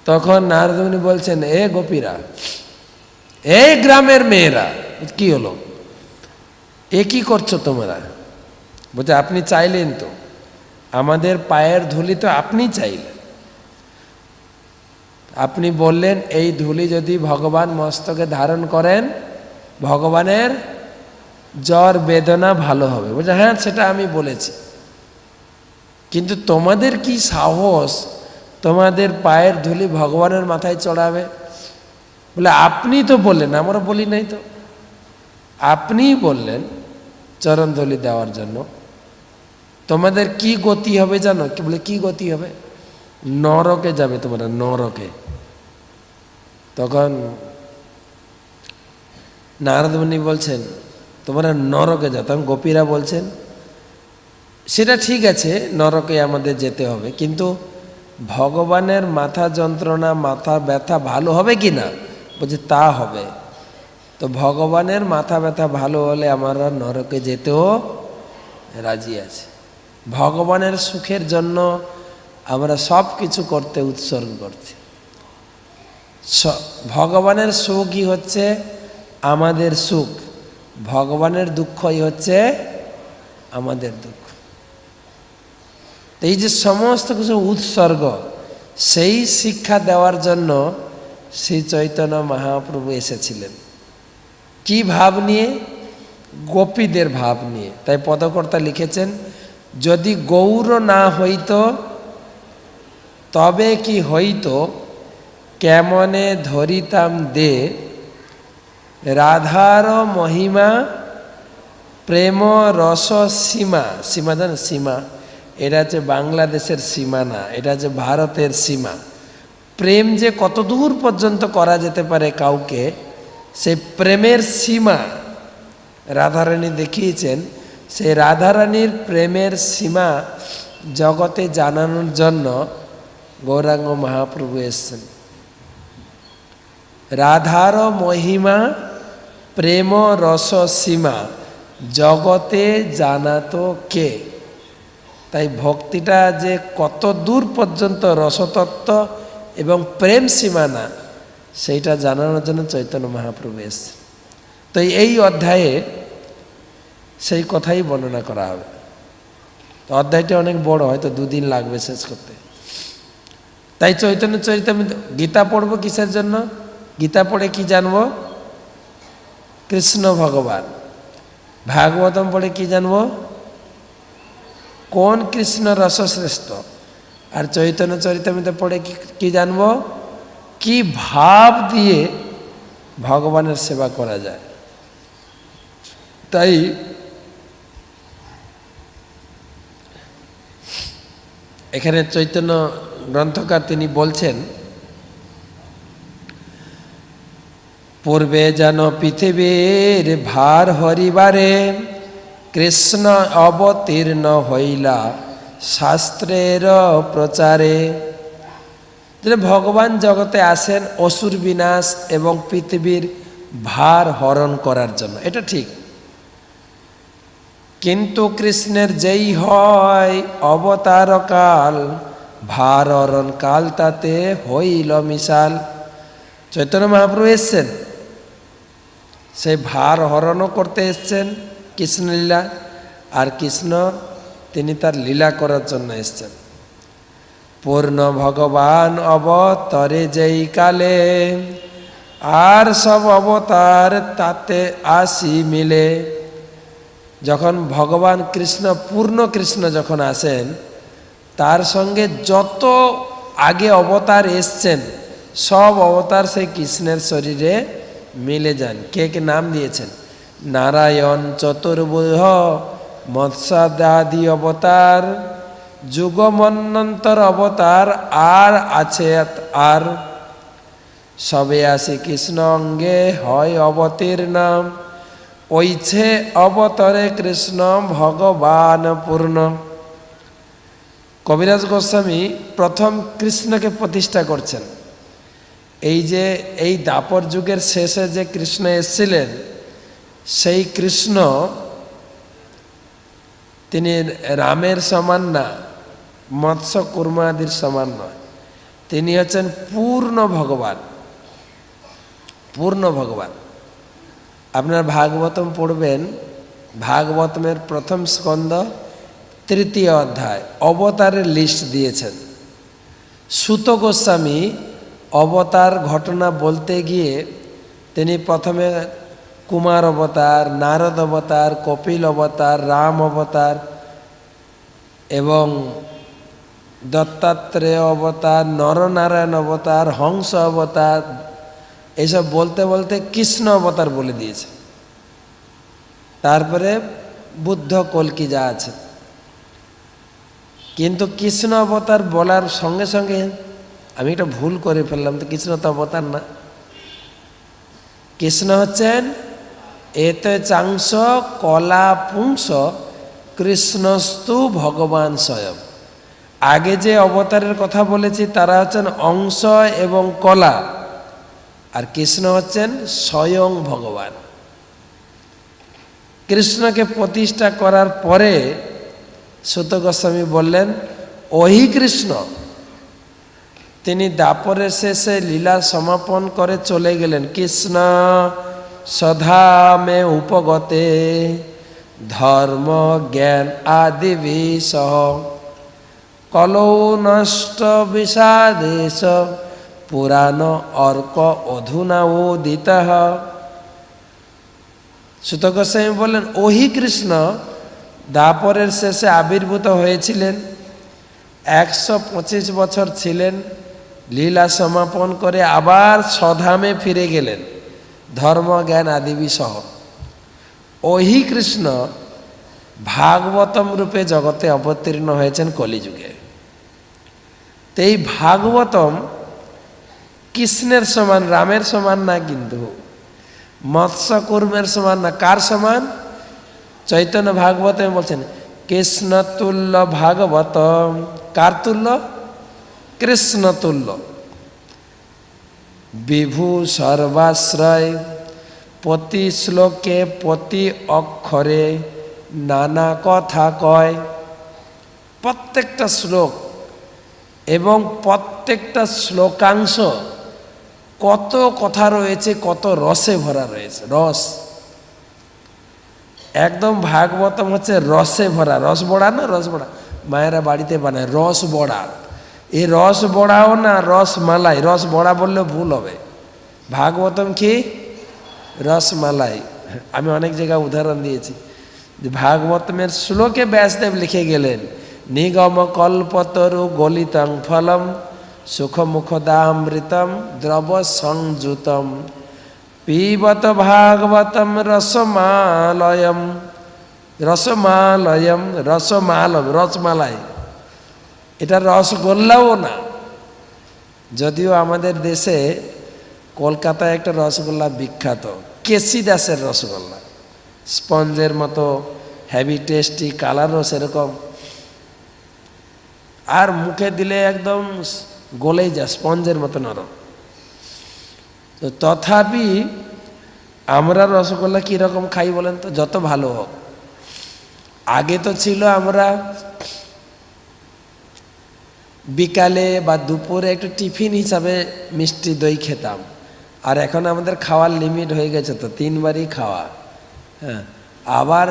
তখন নারদ মুনি বলছেন, এ গোপীরা, এই গ্রামের মেয়েরা, কি হলো, এ কি করছো তোমরা? বলছে আপনি চাইলেন তো, আমাদের পায়ের ধুলি তো আপনি চাইলেন। আপনি বললেন এই ধুলি যদি ভগবান মস্তকে ধারণ করেন ভগবানের জ্বর বেদনা ভালো হবে। বলছে হ্যাঁ সেটা আমি বলেছি, কিন্তু তোমাদের কি সাহস তোমাদের পায়ের ধুলি ভগবানের মাথায় চড়াবে? বলে আপনি তো বললেন, আমরা বলি নাই তো, আপনিই বললেন চরণ ধুলি দেওয়ার জন্য। তোমাদের কি গতি হবে জানো? কি বলে কি গতি হবে? নরকে যাবে তোমরা, নরকে। তখন নারদ মুনি বলছেন তোমরা নরকে যাও। তখন গোপীরা বলছেন সেটা ঠিক আছে, নরকে আমাদের যেতে হবে, কিন্তু ভগবানের মাথা যন্ত্রণা মাথা ব্যথা ভালো হবে কি না? বলছে তা হবে। তো ভগবানের মাথা ব্যথা ভালো হলে আমরা নরকে যেতেও রাজি আছে। ভগবানের সুখের জন্য আমরা সব কিছু করতে উৎসর্গ করছি। ভগবানের সুখই হচ্ছে আমাদের সুখ, ভগবানের দুঃখই হচ্ছে আমাদের দুঃখ। এই যে সমস্ত কিছু উৎসর্গ, সেই শিক্ষা দেওয়ার জন্য শ্রী চৈতন্য মহাপ্রভু এসেছিলেন। কি ভাব নিয়ে? গোপীদের ভাব নিয়ে। তাই পদকর্তা লিখেছেন, যদি গৌর না হইত তবে কি হইত, কেমনে ধরিতাম দে, রাধার মহিমা প্রেম রস সীমা। সীমা জান? সীমা এটা হচ্ছে বাংলাদেশের সীমা না, এটা হচ্ছে ভারতের সীমা। প্রেম যে কত দূর পর্যন্ত করা যেতে পারে কাউকে, সেই প্রেমের সীমা রাধারানী দেখিয়েছেন। সেই রাধারানীর প্রেমের সীমা জগতে জানানোর জন্য গৌরাঙ্গ মহাপ্রভু এসেছেন। রাধার মহিমা প্রেম রস সীমা জগতে জানাতো কে। তাই ভক্তিটা যে কত দূর পর্যন্ত রসতত্ত্ব এবং প্রেম সীমানা, সেইটা জানানোর জন্য চৈতন্য মহাপ্রভু এসেছেন। তো এই অধ্যায়ে সেই কথাই বর্ণনা করা হবে। তো অধ্যায়টা অনেক বড়, হয়তো 2 দিন লাগবে শেষ করতে। তাই চৈতন্য চরিতামৃত গীতা পড়ব কিসের জন্য? গীতা পড়ে কি জানবো? কৃষ্ণ ভগবান। ভাগবতম পড়ে কি জানবো? কোন কৃষ্ণ রসশ্রেষ্ঠ। আর চৈতন্য চরিতামৃত পড়ে কি জানবো? কি ভাব দিয়ে ভগবানের সেবা করা যায়। তাই এখানে চৈতন্য গ্রন্থকার তিনি বলছেন, পূর্বে যেন পৃথিবীর ভার হরিবারে কৃষ্ণ অবতীর্ণ হইলা শাস্ত্রের প্রচারে। যে ভগবান জগতে আসেন অসুর বিনাশ এবং পৃথিবীর ভার হরণ করার জন্য, এটা ঠিক। কিন্তু কৃষ্ণের যেই হয় অবতার কাল, ভার হরণ কাল তাতে হইল মিশাল। চৈতন্য মহাপ্রভু এসছেন, সেই ভার হরণও করতে এসছেন কৃষ্ণলীলা, আর কৃষ্ণ তিনি তার লীলা করার জন্য এসছেন। পূর্ণ ভগবান অবতরে যেই কালে, আর সব অবতার তাতে আসি মিলে। যখন ভগবান কৃষ্ণ পূর্ণ কৃষ্ণ যখন আসেন, তার সঙ্গে যত আগে অবতার এসছেন সব অবতার সেই কৃষ্ণের শরীরে মিলে যান। কে কে নাম দিয়েছেন? নারায়ণ, চতুর্ভুজ, মৎস্যাদি অবতার, যুগমন্বন্তর অবতার আর আছে আর। সবে আসি কৃষ্ণ অঙ্গে হয় অবতীর্ণ, ওইছে অবতরে কৃষ্ণ ভগবান পূর্ণ। কবিরাজ গোস্বামী প্রথম কৃষ্ণকে প্রতিষ্ঠা করছেন। এই দাপর যুগের শেষে যে কৃষ্ণ এসেছিলেন, সেই কৃষ্ণ তিনি রামের সমান না, মৎস্য কুর্মাদির সমান নয়। তিনি হচ্ছেন পূর্ণ ভগবান, পূর্ণ ভগবান। আপনার ভাগবতম পড়বেন, ভাগবতমের প্রথম স্কন্ধ 3য় অধ্যায় অবতারের লিস্ট দিয়েছেন। সুত গোস্বামী অবতার ঘটনা বলতে গিয়ে তিনি প্রথমে কুমার অবতার, নারদ অবতার, কপিল অবতার, রাম অবতার এবং দত্তাত্রেয় অবতার, নরনারায়ণ অবতার, হংস অবতার, এইসব বলতে বলতে কৃষ্ণ অবতার বলে দিয়েছে। তারপরে বুদ্ধ, কল্কি যা আছে। কিন্তু কৃষ্ণ অবতার বলার সঙ্গে সঙ্গে আমি একটা ভুল করে ফেললাম, তো কৃষ্ণ তো অবতার না। কৃষ্ণ হচ্ছেন এতে চাংস কলা পুংস কৃষ্ণস্তু ভগবান স্বয়ং। আগে যে অবতারের কথা বলেছি তারা হচ্ছেন অংশ এবং কলা, আর কৃষ্ণ হচ্ছেন স্বয়ং ভগবান। কৃষ্ণকে প্রতিষ্ঠা করার পরে সুত গোস্বামী বললেন, ওই কৃষ্ণ তিনি দাপরের শেষে লীলা সমাপন করে চলে গেলেন। কৃষ্ণ সধামে উপগতে ধর্ম জ্ঞান আদি বিষহ কলৌ নষ্ট বিষাদেশ পুরাণ অর্ক অধুনা উদিত। সুত গোস্বামী বললেন, ওহি কৃষ্ণ দাপরের শেষে আবির্ভূত হয়েছিলেন, 125 বছর ছিলেন, লীলা সমাপন করে আবার স্বধামে ফিরে গেলেন ধর্ম জ্ঞান আদিবি সহ। ওহি কৃষ্ণ ভাগবতম রূপে জগতে অবতীর্ণ হয়েছেন কলিযুগে। তো এই ভাগবতম কৃষ্ণের সমান, রামের সমান না, কিন্তু মৎস্য কুর্মের সমান না। কার সমান? চৈতন্য ভাগবতে বলছেন কৃষ্ণ তুল্য ভাগবতম। কার তুল্য? কৃষ্ণ তুল্য। বিভু সর্বাশ্রয়, প্রতি শ্লোকে প্রতি অক্ষরে নানা কথা কয়। প্রত্যেকটা শ্লোক এবং প্রত্যেকটা শ্লোকাংশ কত কথা রয়েছে, কত রসে ভরা রয়েছে। রস একদম ভাগবতম হচ্ছে রসে ভরা। রস বড়া না, রস বড়া মায়েরা বাড়িতে বানায়, রস বড়া। এই রস বড়াও না রসমালাই, রস বড়া বললে ভুল হবে। ভাগবতম কি রসমালাই। আমি অনেক জায়গায় উদাহরণ দিয়েছি যে ভাগবতমের শ্লোকে ব্যাসদেব লিখে গেলেন, নিগম কল্পতরু গলিতং ফলম সুখমুখদামৃতম দ্রব সংযুতম পিবত ভাগবতম রসমালয়ম। রসমালয়ম রসমালম রসমালাই, এটা রসগোল্লাও না। যদিও আমাদের দেশে কলকাতায় একটা রসগোল্লা বিখ্যাত, কেসি দাসের রসগোল্লা, স্পঞ্জের মতো হেভি টেস্টি, কালারও সেরকম, আর মুখে দিলে একদম গলেই যায়, স্পঞ্জের মতো নরম। তো তথাপি আমরা রসগোল্লা কীরকম খাই বলেন তো, যত ভালো হোক। আগে তো ছিল আমরা বিকালে বা দুপুরে একটু টিফিন হিসাবে মিষ্টি দই খেতাম, আর এখন আমাদের খাওয়ার লিমিট হয়ে গেছে, তো 3 বারই খাওয়া। হ্যাঁ, আবার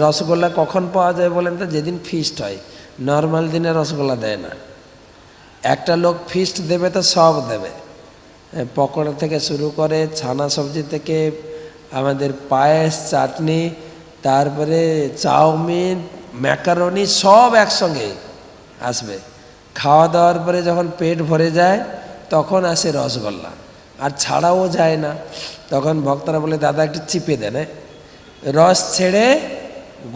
রসগোল্লা কখন পাওয়া যায় বলেন তো, যেদিন ফিস্ট হয়। নর্মাল দিনে রসগোল্লা দেয় না। একটা লোক ফিস্ট দেবে তো সব দেবে, পকোড়া থেকে শুরু করে ছানা সবজি থেকে আমাদের পায়েস, চাটনি, তারপরে চাউমিন, ম্যাকারনি সব একসঙ্গে আসবে। খাওয়া দাওয়ার পরে যখন পেট ভরে যায় তখন আসে রসগোল্লা, আর ছাড়াও যায় না। তখন ভক্তরা বলে, দাদা একটু চিপে দেন, রস ছেড়ে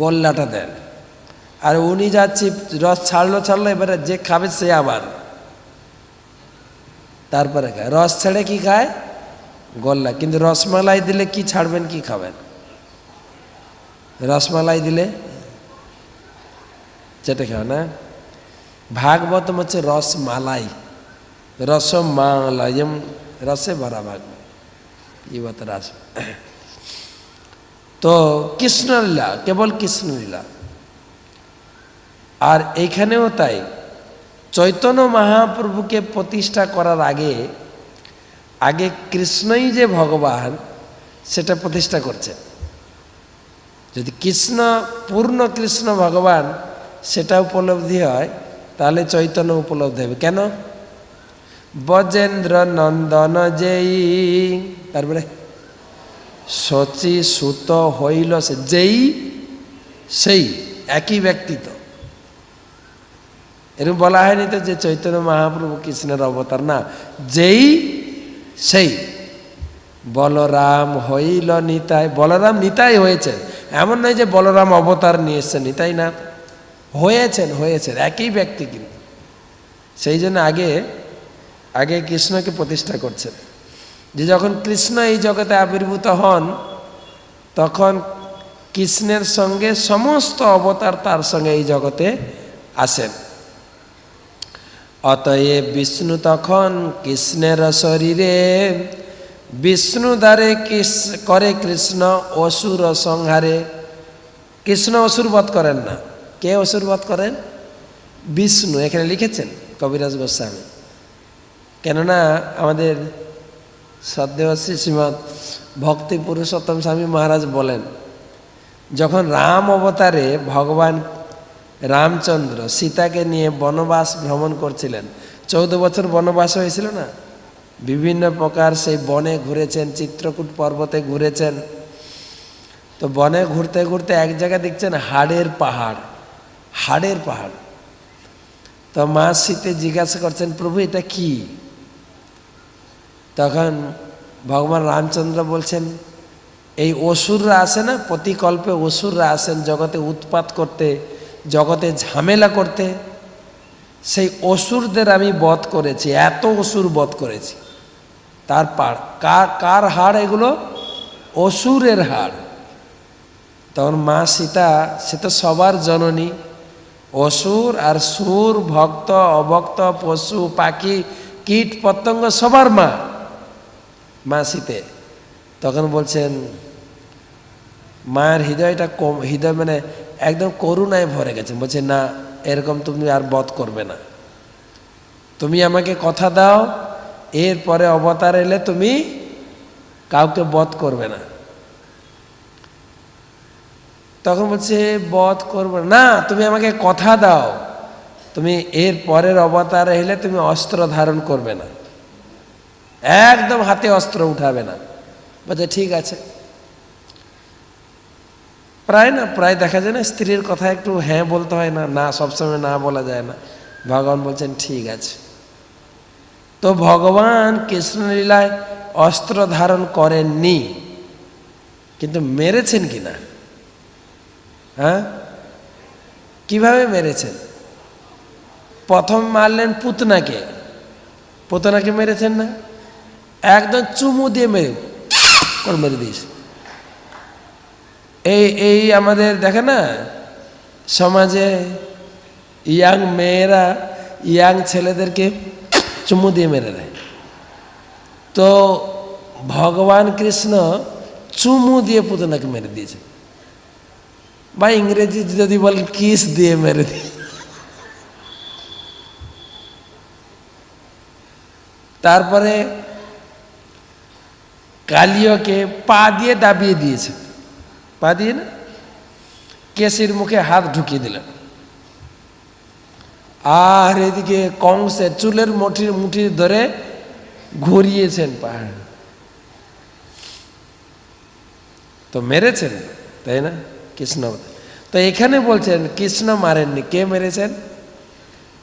গোল্লাটা দেন। আর উনি যা রস ছাড়লো, এবারে যে খাবে সে আবার তারপরে খায়। রস ছেড়ে কি খায়? গোল্লা। কিন্তু রসমালাই দিলে কি ছাড়বেন, কি খাবেন? রসমালাই দিলে চেটে খাও না। ভাগবতম হচ্ছে রসমালাই, রসমালয়ম, রসে ভরা ভাগবত, এই বাত রাস। তো কৃষ্ণলীলা, কেবল কৃষ্ণলীলা। আর এইখানেও তাই, চৈতন্য মহাপ্রভুকে প্রতিষ্ঠা করার আগে কৃষ্ণই যে ভগবান সেটা প্রতিষ্ঠা করছে। যদি কৃষ্ণ, পূর্ণ কৃষ্ণ ভগবান সেটা উপলব্ধি হয়, তাহলে চৈতন্য উপলব্ধি হবে। কেন? ব্রজেন্দ্র নন্দন যেই, তারপরে শচী সুত হইল সে, যেই সেই একই ব্যক্তি। তো এরকম বলা হয়নি তো যে চৈতন্য মহাপ্রভু কৃষ্ণের অবতার, না, যেই সেই। বলরাম হইল নিতাই, বলরাম নিতাই হয়েছেন, এমন নয় যে বলরাম অবতার নিয়ে এসছেন, নিতাই না, হয়েছেন একই ব্যক্তি। কিন্তু সেই জন্য আগে কৃষ্ণকে প্রতিষ্ঠা করছেন, যে যখন কৃষ্ণ এই জগতে আবির্ভূত হন তখন কৃষ্ণের সঙ্গে সমস্ত অবতার তার সঙ্গে এই জগতে আসেন। অতএব বিষ্ণু তখন কৃষ্ণের শরীরে, বিষ্ণু দ্বারে করে কৃষ্ণ অসুর সংহারে। কৃষ্ণ অসুর বধ করেন না। কে অসুর বধ করেন? বিষ্ণু। এখানে লিখেছেন কবিরাজ গোস্বামী। কেননা আমাদের শ্রদ্ধেয় শ্রীমৎ ভক্তি পুরুষোত্তম স্বামী মহারাজ বলেন, যখন রাম অবতারে ভগবান রামচন্দ্র সীতাকে নিয়ে বনবাস ভ্রমণ করছিলেন, 14 বছর বনবাস হয়েছিল না, বিভিন্ন প্রকার সেই বনে ঘুরেছেন, চিত্রকূট পর্বতে ঘুরেছেন। তো বনে ঘুরতে ঘুরতে এক জায়গায় দেখছেন হাড়ের পাহাড়। তো মা সীতে জিজ্ঞাসা করছেন, প্রভু এটা কি? তখন ভগবান রামচন্দ্র বলছেন, এই অসুররা আসে না, প্রতিকল্পে অসুররা আসেন জগতে উৎপাত করতে, জগতে ঝামেলা করতে, সেই অসুরদের আমি বধ করেছি, এত অসুর বধ করেছি। তার পাড় কার হাড় এগুলো? অসুরের হাড়। তখন মা সীতা, সে তো সবার জননী, অসুর আর সুর, ভক্ত অভক্ত, পশু পাখি কীট পতঙ্গ সবার মা সীতে। তখন বলছেন, মায়ের হৃদয়টা হৃদয় মানে একদম করুণায় ভরে গেছে। বলছে, না, এরকম তুমি আর বধ করবে না, তুমি আমাকে কথা দাও, এরপরে অবতার এলে তুমি কাউকে বধ করবে না। তখন বলছে, বধ করবে না, তুমি আমাকে কথা দাও, তুমি এর পরের অবতারে হলে তুমি অস্ত্র ধারণ করবে না, একদম হাতে অস্ত্র উঠাবে না। বলছে ঠিক আছে। প্রায় দেখা যায় না, স্ত্রীর কথা একটু হ্যাঁ বলতে হয় না, না সবসময় না বলা যায় না। ভগবান বলছেন ঠিক আছে। তো ভগবান কৃষ্ণলীলায় অস্ত্র ধারণ করেননি, কিন্তু মেরেছেন কিনা? হ্যাঁ, কিভাবে মেরেছেন? প্রথম মারলেন পুতনাকে, পুতনাকে মেরেছেন না, একদম চুমু দিয়ে মেরে দিস। এই আমাদের দেখে না সমাজে ইয়াং মেয়েরা ইয়াং ছেলেদেরকে চুমু দিয়ে মেরে দেয়। তো ভগবান কৃষ্ণ চুমু দিয়ে পুতনাকে মেরে দিয়েছে, বা ইংরেজি যদি বলেন কিস দিয়ে মেরে দিয়ে। তারপরে কালিয়কে পা দিয়ে দাবিয়ে দিয়েছে, পা দিয়ে না, কেশির মুখে হাত ঢুকিয়ে দিলেন। আর এদিকে কংসের চুলের মুঠি ধরে ঘুরিয়েছেন পাহাড়। তো মেরেছেন, তাই না কৃষ্ণ? তো এখানে বলছেন কৃষ্ণ মারেননি, কে মেরেছেন?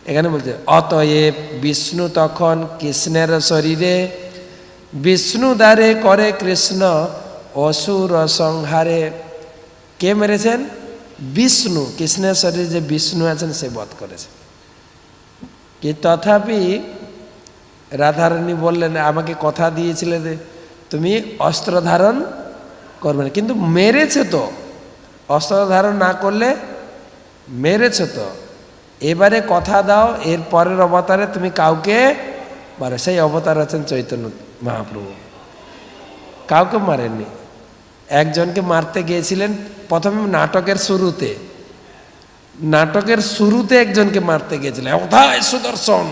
এখানে বলছে অতএব বিষ্ণু তখন কৃষ্ণের শরীরে বিষ্ণু দ্বারে করে কৃষ্ণ অসুর সংহারে। কে মেরেছেন? বিষ্ণু। কৃষ্ণের শরীরে যে বিষ্ণু আছেন সে বধ করেছে। কি তথাপি রাধারানী বললেন আমাকে কথা দিয়েছিলে যে তুমি অস্ত্র ধারণ করবে না, কিন্তু মেরেছে তো, অস্ত্র ধারণ না করলে মেরেছে তো, এবারে কথা দাও এর পরের অবতারে তুমি কাউকে মারে। সেই অবতার আছেন চৈতন্য মহাপ্রভু। কাউকে মারেননি, একজনকে মারতে গিয়েছিলেন প্রথমে নাটকের শুরুতে একজনকে মারতে গিয়েছিলেন, কোথায় সুদর্শন,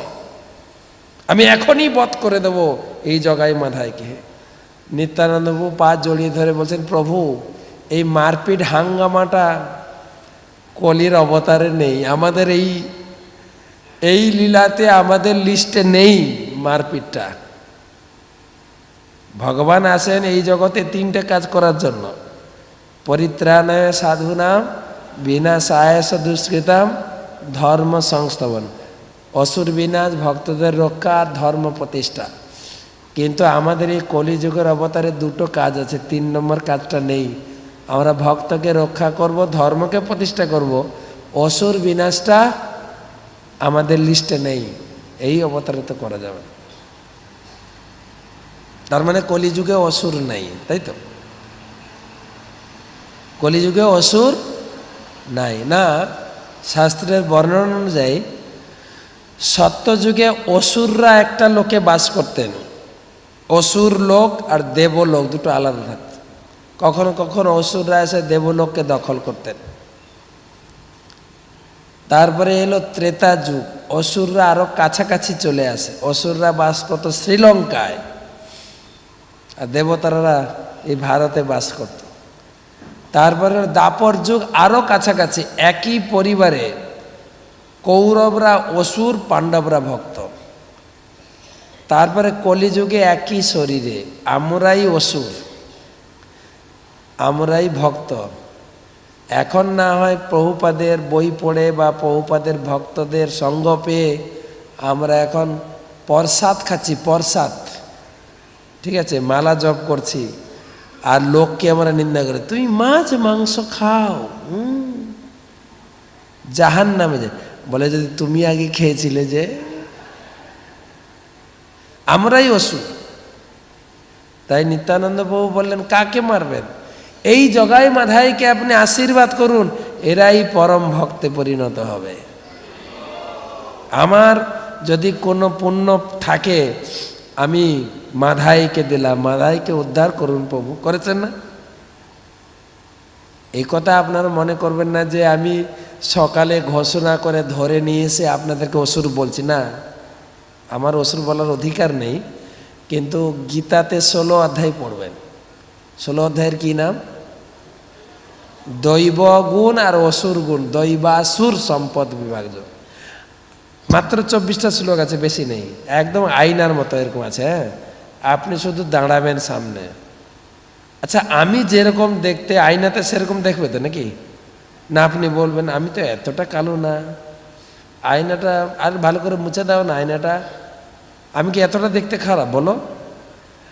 আমি এখনই বধ করে দেব এই জগাই মাধাইকে। নিত্যানন্দ প্রভু পা জড়িয়ে ধরে বলছেন প্রভু এই মারপিট হাঙ্গামাটা কলির অবতারে নেই, আমাদের এই লীলাতে আমাদের লিস্টে নেই মারপিটটা। ভগবান আসেন এই জগতে তিনটে কাজ করার জন্য, পরিত্রাণায় সাধুনাম বিনাশায় দুষ্কৃতাম ধর্ম সংস্থাপন, অসুর বিনাশ, ভক্তদের রক্ষা আর ধর্ম প্রতিষ্ঠা। কিন্তু আমাদের এই কলিযুগের অবতারে দুটো কাজ আছে, 3 নম্বর কাজটা নেই। আমরা ভক্তকে রক্ষা করব, ধর্মকে প্রতিষ্ঠা করব, অসুর বিনাশটা আমাদের লিস্টে নেই, এই অবতারে তো করা যাবে। তার মানে কলিযুগে অসুর নাই, তাই তো? কলিযুগে অসুর নাই না। শাস্ত্রের বর্ণনা অনুযায়ী সত্যযুগে অসুররা একটা লোকে বাস করতেন, অসুর লোক আর দেবলোক দুটো আলাদা থাকত। কখনো কখনো অসুররা এসে দেবলোককে দখল করতেন। তারপরে এলো ত্রেতা যুগ, অসুররা আরো কাছাকাছি চলে আসে, অসুররা বাস করত শ্রীলঙ্কায় আর দেবতারা এই ভারতে বাস করত। তারপরে দাপর যুগ, আরো কাছাকাছি, একই পরিবারে কৌরবরা অসুর, পাণ্ডবরা ভক্ত। তারপরে কলিযুগে একই শরীরে আমরাই অসুর, আমরাই ভক্ত। এখন না হয় প্রভুপাদের বই পড়ে বা প্রভুপাদের ভক্তদের সঙ্গ পেয়ে আমরা এখন প্রসাদ খাচ্ছি, প্রসাদ, ঠিক আছে, মালা জপ করছি, আর লোককে আমরা নিন্দা করি তুমি মাছ মাংস খাও, জাহান্নামে যায়। বলে যদি তুমি আগে খেয়েছিলে যে। আমরাই অসুর। তাই নিত্যানন্দ প্রভু বললেন কাকে মারবেন, এই জগাই মাধাইকে আপনি আশীর্বাদ করুন, এরাই পরম ভক্তে পরিণত হবে। আমার যদি কোনো পুণ্য থাকে আমি মাধাইকে দিলাম, মাধাইকে উদ্ধার করুন প্রভু। করেছেন না? এই কথা আপনারা মনে করবেন না যে আমি সকালে ঘোষণা করে ধরে নিয়ে এসে আপনাদেরকে অসুর বলছি, না, আমার অসুর বলার অধিকার নেই। কিন্তু গীতাতে 16 অধ্যায় পড়বেন। 16 অধ্যায়ের কি নাম? দৈব গুণ আর অসুর গুণ, দৈবাসুর সম্পদ বিভাগ। মাত্র 24টা শ্লোক আছে, বেশি নেই, একদম আয়নার মতো এরকম আছে। হ্যাঁ, আপনি শুধু দাঁড়াবেন সামনে। আচ্ছা, আমি যেরকম দেখতে আয়নাতে সেরকম দেখবে তো নাকি? না, আপনি বলবেন আমি তো এতটা কালো না, আয়নাটা আর ভালো করে মুছে দাও না আয়নাটা, আমি কি এতটা দেখতে খারাপ বলো?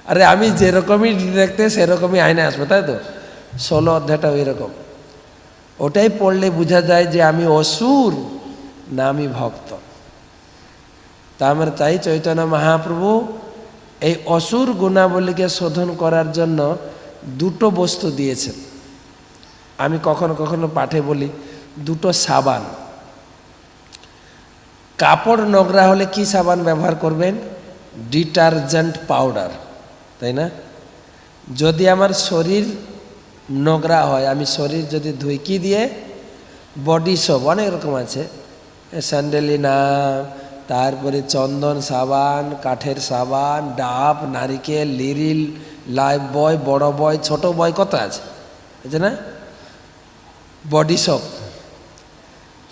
আরে আমি যেরকমই দেখতে সেরকমই আয়না আসবে, তাই তো? 16 অধ্যায়টা ওই রকম। ওটাই পড়লে বোঝা যায় যে আমি অসুর না আমি ভক্ত। তা আমরা তাই চৈতন্য মহাপ্রভু এই অসুর গুণাবলীকে শোধন করার জন্য দুটো বস্তু দিয়েছেন। আমি কখনো কখনো পাঠে বলি দুটো সাবান। কাপড় নোংরা হলে কি সাবান ব্যবহার করবেন? ডিটারজেন্ট পাউডার, তাই না? যদি আমার শরীর নোংরা হয়, আমি শরীর যদি ধুই কি দিয়ে? বডি সোপ, অনেক রকম আছে, স্যান্ডেলিনা, তারপরে চন্দন সাবান, কাঠের সাবান, ডাব, নারিকেল, লিরিল, লাইফ বয়, বড় বয়, ছোট বয়, কত আছে, বুঝছে না? Body soap.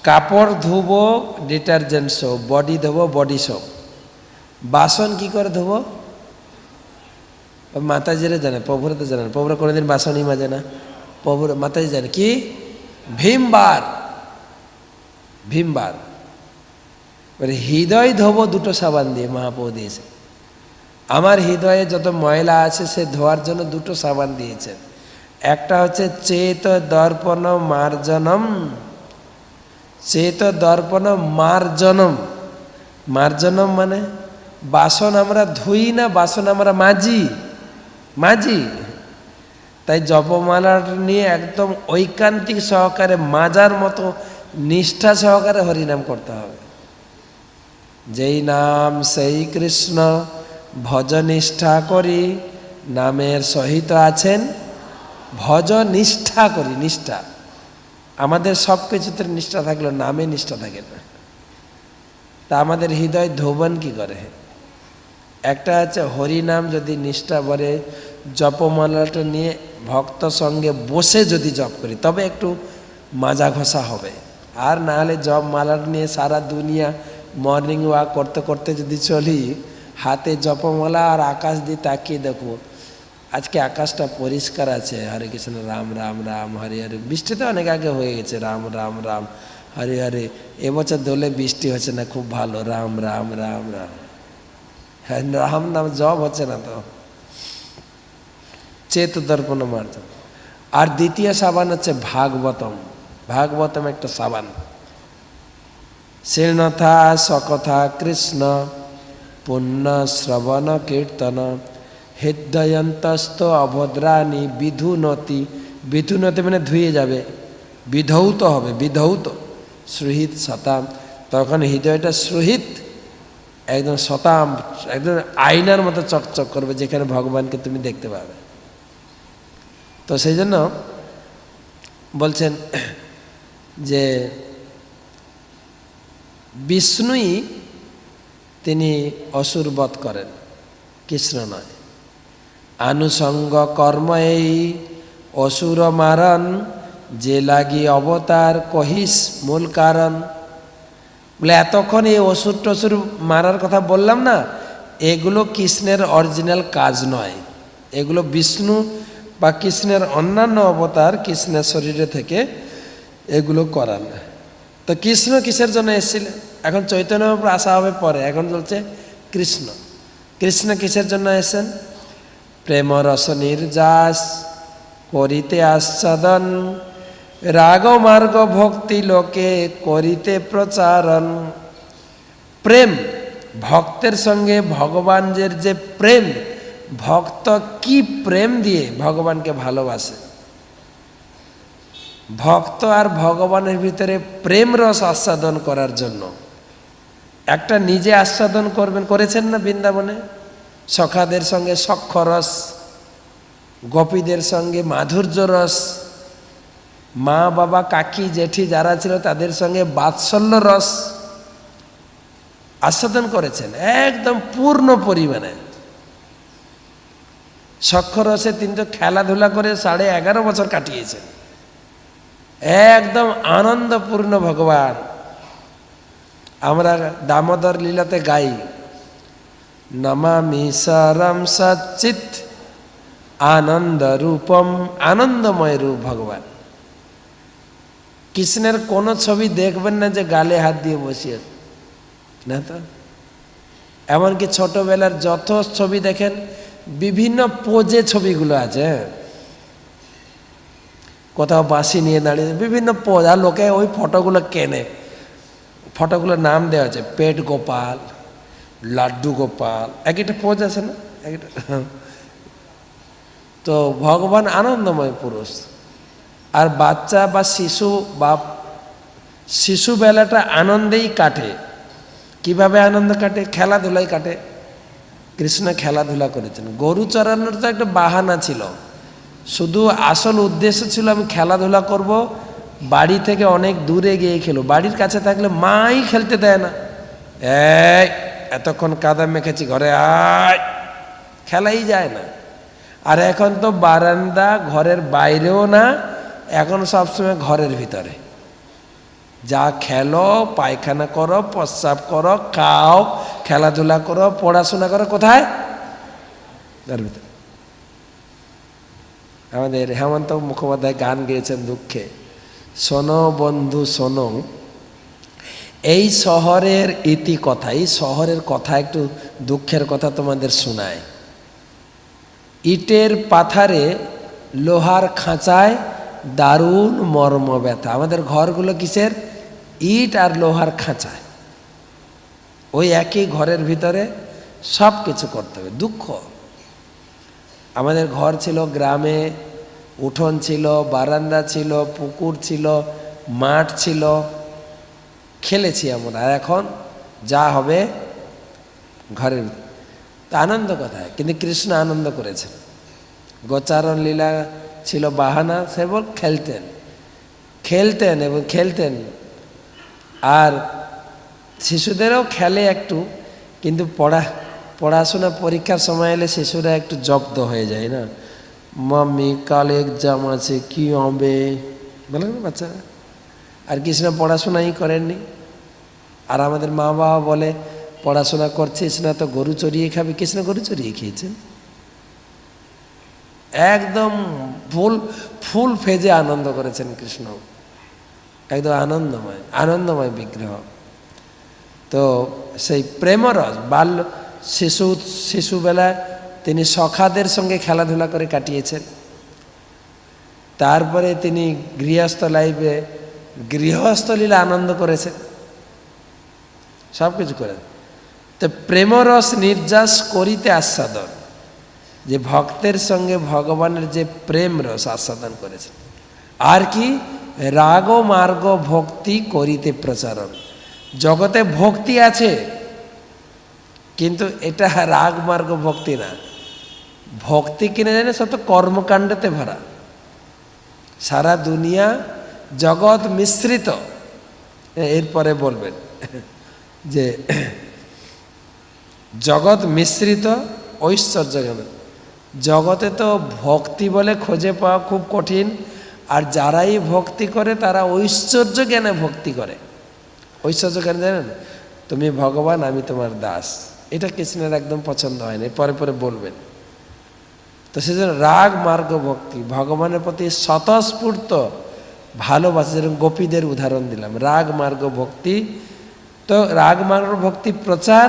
কাপড় ধুবো ডিটারজেন্ট সোপ, বডি ধোবো বডি সোপ। বাসন কি করে ধোবো? মাতাজিরা জানে, প্রভুরা তো জানেন, প্রভুরা কোনোদিন বাসনই মাজে না। প্রভুর মাতাজি জানে কি? ভীমবার। ভীমবার। হৃদয় ধোবো দুটো সাবান দিয়ে, মহাপ্রভু দিয়েছে। আমার হৃদয়ে যত ময়লা আছে সে ধোয়ার জন্য দুটো সাবান দিয়েছেন। একটা হচ্ছে চেত দর্পণ মার্জনম। চেত দর্পণ মার্জনম। মার্জনম মানে বাসন আমরা ধুই না, বাসন আমরা মাজি। মাজি। তাই জপমালা নিয়ে একদম ঐকান্তিক সহকারে মাজার মতো নিষ্ঠা সহকারে হরিনাম করতে হবে। যেই নাম সেই কৃষ্ণ, ভজ নিষ্ঠা করি, নামের সহিত আছেন ভজ নিষ্ঠা করি। নিষ্ঠা আমাদের সব কিছুতে নিষ্ঠা থাকলো, নামে নিষ্ঠা থাকে না। তা আমাদের হৃদয় ধোবন কি করে? একটা আছে হরিনাম যদি নিষ্ঠা ভরে জপমালাটা নিয়ে ভক্ত সঙ্গে বসে যদি জপ করি তবে একটু মাজা ঘষা হবে। আর না হলে জপ মালার নিয়ে সারা দুনিয়া মর্নিং ওয়াক করতে করতে যদি চলি, হাতে জপমালা আর আকাশ দিয়ে তাকিয়ে দেখো, আজকে আকাশটা পরিষ্কার আছে, হরে কৃষ্ণ রাম রাম রাম হরে হরে। বৃষ্টিতে অনেক আগে হয়ে গেছে, রাম রাম রাম হরে হরে। এবছর দোলে বৃষ্টি হচ্ছে না, খুব ভালো, রাম রাম রাম রাম। হ্যাঁ, রাম নাম জপ হচ্ছে না তো। চেত দর্পণ মার্জন। আর দ্বিতীয় সাবান হচ্ছে ভাগবতম। ভাগবতম একটা সাবান। শীর্ণথা সকথা কৃষ্ণ পুণ্য শ্রবণ কীর্তন হৃদয়ন্তস্থ অভদ্রাণী বিধুনতি। বিধুনতি মানে ধুয়ে যাবে, বিধৌত হবে, বিধৌত। সুহিত শতাম, তখন হৃদয়টা সুহিত, একদম শতাম, একদম আয়নার মতো চকচক করবে, যেখানে ভগবানকে তুমি দেখতে পাবে। তো সেই জন্য বলছেন যে বিষ্ণুই তিনি অসুর বধ করেন, কৃষ্ণ নয়। আনুষঙ্গ কর্ম এই অসুর মারণ, যে লাগি অবতার কহিস মূল কারণ। বলে এতক্ষণ এই অসুর টসুর মারার কথা বললাম না, এগুলো কৃষ্ণের অরিজিনাল কাজ নয়। এগুলো বিষ্ণু বা কৃষ্ণের অন্যান্য অবতার কৃষ্ণের শরীরে থেকে এগুলো করান। তো কৃষ্ণ কিসের জন্য এসেছিলেন? এখন চৈতন্য আসা হবে পরে, এখন চলছে কৃষ্ণ। কৃষ্ণ কিসের জন্য এসেছেন? প্রেম রস নির্যাস করিতে আস্বাদন, রাগ মার্গ ভক্তি লোকে করিতে প্রচারণ। প্রেম, ভক্তের সঙ্গে ভগবানের যে প্রেম, ভক্ত কি প্রেম দিয়ে ভগবানকে ভালোবাসে। ভক্ত আর ভগবানের ভিতরে প্রেম রস আস্বাদন করার জন্য একটা নিজে আস্বাদন করবেন, করেছেন না বৃন্দাবনে? সখাদের সঙ্গে সখ্য রস, গোপীদের সঙ্গে মাধুর্য রস, মা বাবা কাকি জেঠি যারা ছিল তাদের সঙ্গে বাৎসল্য রস আস্বাদন করেছেন একদম পূর্ণ পরিমাণে। সখ্য রসে তিনি তো খেলাধুলা করে 11.5 বছর কাটিয়েছেন, একদম আনন্দপূর্ণ ভগবান। আমরা দামোদর লীলাতে গাই, নমামি সরম সচিত আনন্দ রূপম, আনন্দময় রূপ ভগবান। কৃষ্ণের কোনো ছবি দেখবেন না যে গালে হাত দিয়ে বসিয়ে না, তো এমনকি ছোটবেলার যত ছবি দেখেন বিভিন্ন পোজে ছবিগুলো আছে, কোথাও বাঁশি নিয়ে দাঁড়িয়ে বিভিন্ন পোজ, আর লোকে ওই ফটোগুলো কেনে, ফটোগুলোর নাম দেওয়া আছে পেট গোপাল, লাড্ডু গোপাল, এক একটা পোজ আছে না এক একটা। তো ভগবান আনন্দময় পুরুষ। আর বাচ্চা বা শিশু বা শিশুবেলাটা আনন্দেই কাটে। কিভাবে আনন্দ কাটে? খেলাধুলাই কাটে। কৃষ্ণ খেলাধুলা করেছেন। গরু চড়ানোর তো একটা বাহানা ছিল, শুধু আসল উদ্দেশ্য ছিল আমি খেলাধুলা করব, বাড়ি থেকে অনেক দূরে গিয়ে খেলো। বাড়ির কাছে থাকলে মাই খেলতে দেয় না, এই এতক্ষণ কাদা মেখেছি ঘরে আয়, খেলাই যায় না। আর এখন তো বারান্দা ঘরের বাইরেও না, এখন সবসময় ঘরের ভিতরে। যা খেলো, পায়খানা করো, প্রস্রাব করো, খাও, খেলাধুলা করো, পড়াশোনা করো, কোথায়? ঘরের ভিতরে। আমাদের হেমন্ত মুখোপাধ্যায় গান গেয়েছেন দুঃখে, শোনো বন্ধু শোনো, এই শহরের ইতি কথা, এই শহরের কথা একটু দুঃখের কথা তোমাদের শোনায়। ইটের পাথারে লোহার খাঁচায় দারুণ মর্ম ব্যথা। আমাদের ঘরগুলো কিসের? ইট আর লোহার খাঁচায়। ওই একই ঘরের ভিতরে সব কিছু করতে হবে। দুঃখ। আমাদের ঘর ছিল গ্রামে, উঠোন ছিল, বারান্দা ছিল, পুকুর ছিল, মাঠ ছিল, খেলেছি আমরা। আর এখন যা হবে ঘরের ভিতরে। তা আনন্দ কোথায়? কিন্তু কৃষ্ণ আনন্দ করেছেন। গোচারণ লীলা ছিল বাহানা, সে বল খেলতেন, খেলতেন এবং খেলতেন। আর শিশুদেরও খেলে একটু, কিন্তু পড়াশোনা পরীক্ষার সময় এলে শিশুরা একটু জব্দ হয়ে যায় না, মাম্মি কাল এক্সাম আছে কি হবে বলে না বাচ্চারা। আর কৃষ্ণ পড়াশোনাই করেননি। আর আমাদের মা বাবা বলে পড়াশোনা করছিস না তো গরু চড়িয়ে খাবি। কৃষ্ণ গরু চড়িয়ে খেয়েছেন, একদম ফুল ফেজে আনন্দ করেছেন কৃষ্ণ, একদম আনন্দময়, আনন্দময় বিগ্রহ। তো সেই প্রেমরস বাল্য শিশুবেলায় তিনি সখাদের সঙ্গে খেলাধুলা করে কাটিয়েছেন। তারপরে তিনি গৃহস্থ লাইফে গৃহস্থ লীলা আনন্দ করেছেন, সব কিছু করেন। তো প্রেমরস নির্যাস করিতে আস্বাদন, যে ভক্তের সঙ্গে ভগবানের যে প্রেম রস আস্বাদন করেছেন। আর কি? রাগ মার্গ ভক্তি করিতে প্রচারণ। জগতে ভক্তি আছে, কিন্তু এটা রাগ মার্গ ভক্তি না। ভক্তি কিনে জানে সব তো কর্মকাণ্ডতে ভরা। সারা দুনিয়া জগৎ মিশ্রিত। এরপরে বলবেন যে জগৎ মিশ্রিত ঐশ্বর্য জ্ঞান। জগতে তো ভক্তি বলে খুঁজে পাওয়া খুব কঠিন। আর যারাই ভক্তি করে তারা ঐশ্বর্য জ্ঞানে ভক্তি করে। ঐশ্বর্য জ্ঞান জানেন, তুমি ভগবান আমি তোমার দাস, এটা কৃষ্ণের একদম পছন্দ হয় না, পরে পরে বলবেন। তো সেজন্য রাগ মার্গ ভক্তি, ভগবানের প্রতি স্বতঃস্ফূর্ত ভালোবাসা, যেরকম গোপীদের উদাহরণ দিলাম। রাগ মার্গ ভক্তি, তো রাগ মার্গ ভক্তি প্রচার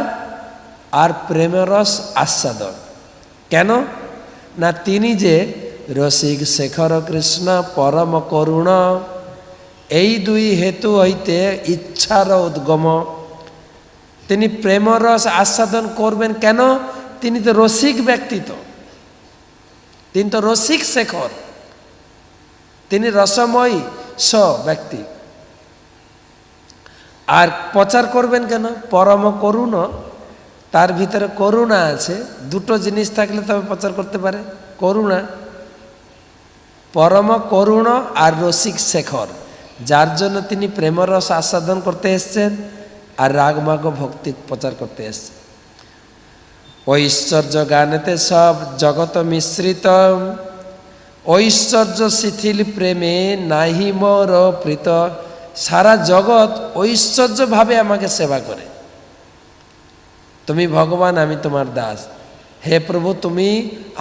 আর প্রেমরস আস্বাদন। কেন না? তিনি যে রসিক শেখর কৃষ্ণ পরম করুণ, এই দুই হেতু হইতে ইচ্ছার উদ্গম। তিনি প্রেমরস আস্বাদন করবেন কেন? তিনি তো রসিক ব্যক্তিত্ব, তিনি তো রসিক শেখর, তিনি রসময়ী ব্যক্তি। আর প্রচার করবেন কেন? পরম করুণ, তার ভিতরে করুণা আছে। দুটো জিনিস থাকলে তবে প্রচার করতে পারে, করুণা। পরম করুণ আর রসিক শেখর, যার জন্য তিনি প্রেমরস আস্বাদন করতে এসছেন আর রাগমাগ ভক্তি প্রচার করতে এসছেন। ঐশ্বর্য গানেতে সব জগত মিশ্রিত, ঐশ্বর্য শিথিল প্রেমে নাহি মোর প্রীত। সারা জগৎ ঐশ্বর্যভাবে আমাকে সেবা করে। তুমি ভগবান, আমি তোমার দাস, হে প্রভু তুমি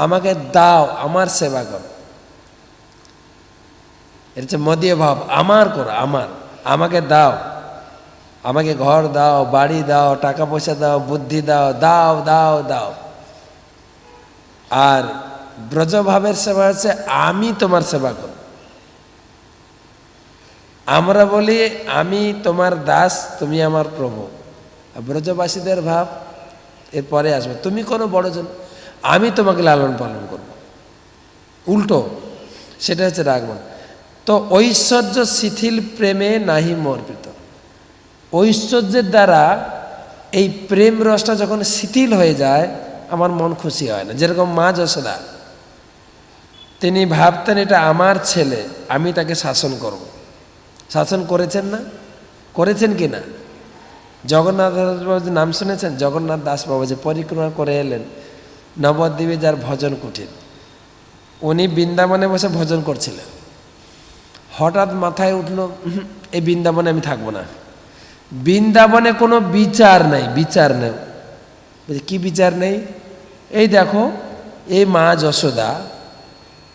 আমাকে দাও, আমার সেবা করো। এর হচ্ছে মদীয় ভাব, আমার করো, আমাকে দাও, আমাকে ঘর দাও, বাড়ি দাও, টাকা পয়সা দাও, বুদ্ধি দাও, দাও দাও দাও। আর ব্রজভাবের সেবা হচ্ছে আমি তোমার সেবা করব। আমরা বলি আমি তোমার দাস, তুমি আমার প্রভু। আর ব্রজবাসীদের ভাব এরপরে আসবে, তুমি কোনো বড়জন, আমি তোমাকে লালন পালন করব। উল্টো, সেটা হচ্ছে রাগমান। তো ঐশ্বর্য শিথিল প্রেমে নাহি মর্পিত। ঐশ্বর্যের দ্বারা এই প্রেম রসটা যখন শিথিল হয়ে যায়, আমার মন খুশি হয় না। যেরকম মা যশোদা, তিনি ভাবতেন এটা আমার ছেলে, আমি তাকে শাসন করব। শাসন করেছেন না? করেছেন কি না? জগন্নাথ দাস বাবুজির নাম শুনেছেন? জগন্নাথ দাস বাবুজি পরিক্রমা করে এলেন নবদ্বীপে, যার ভজন কুটির, উনি বৃন্দাবনে বসে ভজন করছিলেন। হঠাৎ মাথায় উঠল, এই বৃন্দাবনে আমি থাকবো না। বৃন্দাবনে কোনো বিচার নেই, বিচার নেই। কি বিচার নেই? এই দেখো, এই মা যশোদা,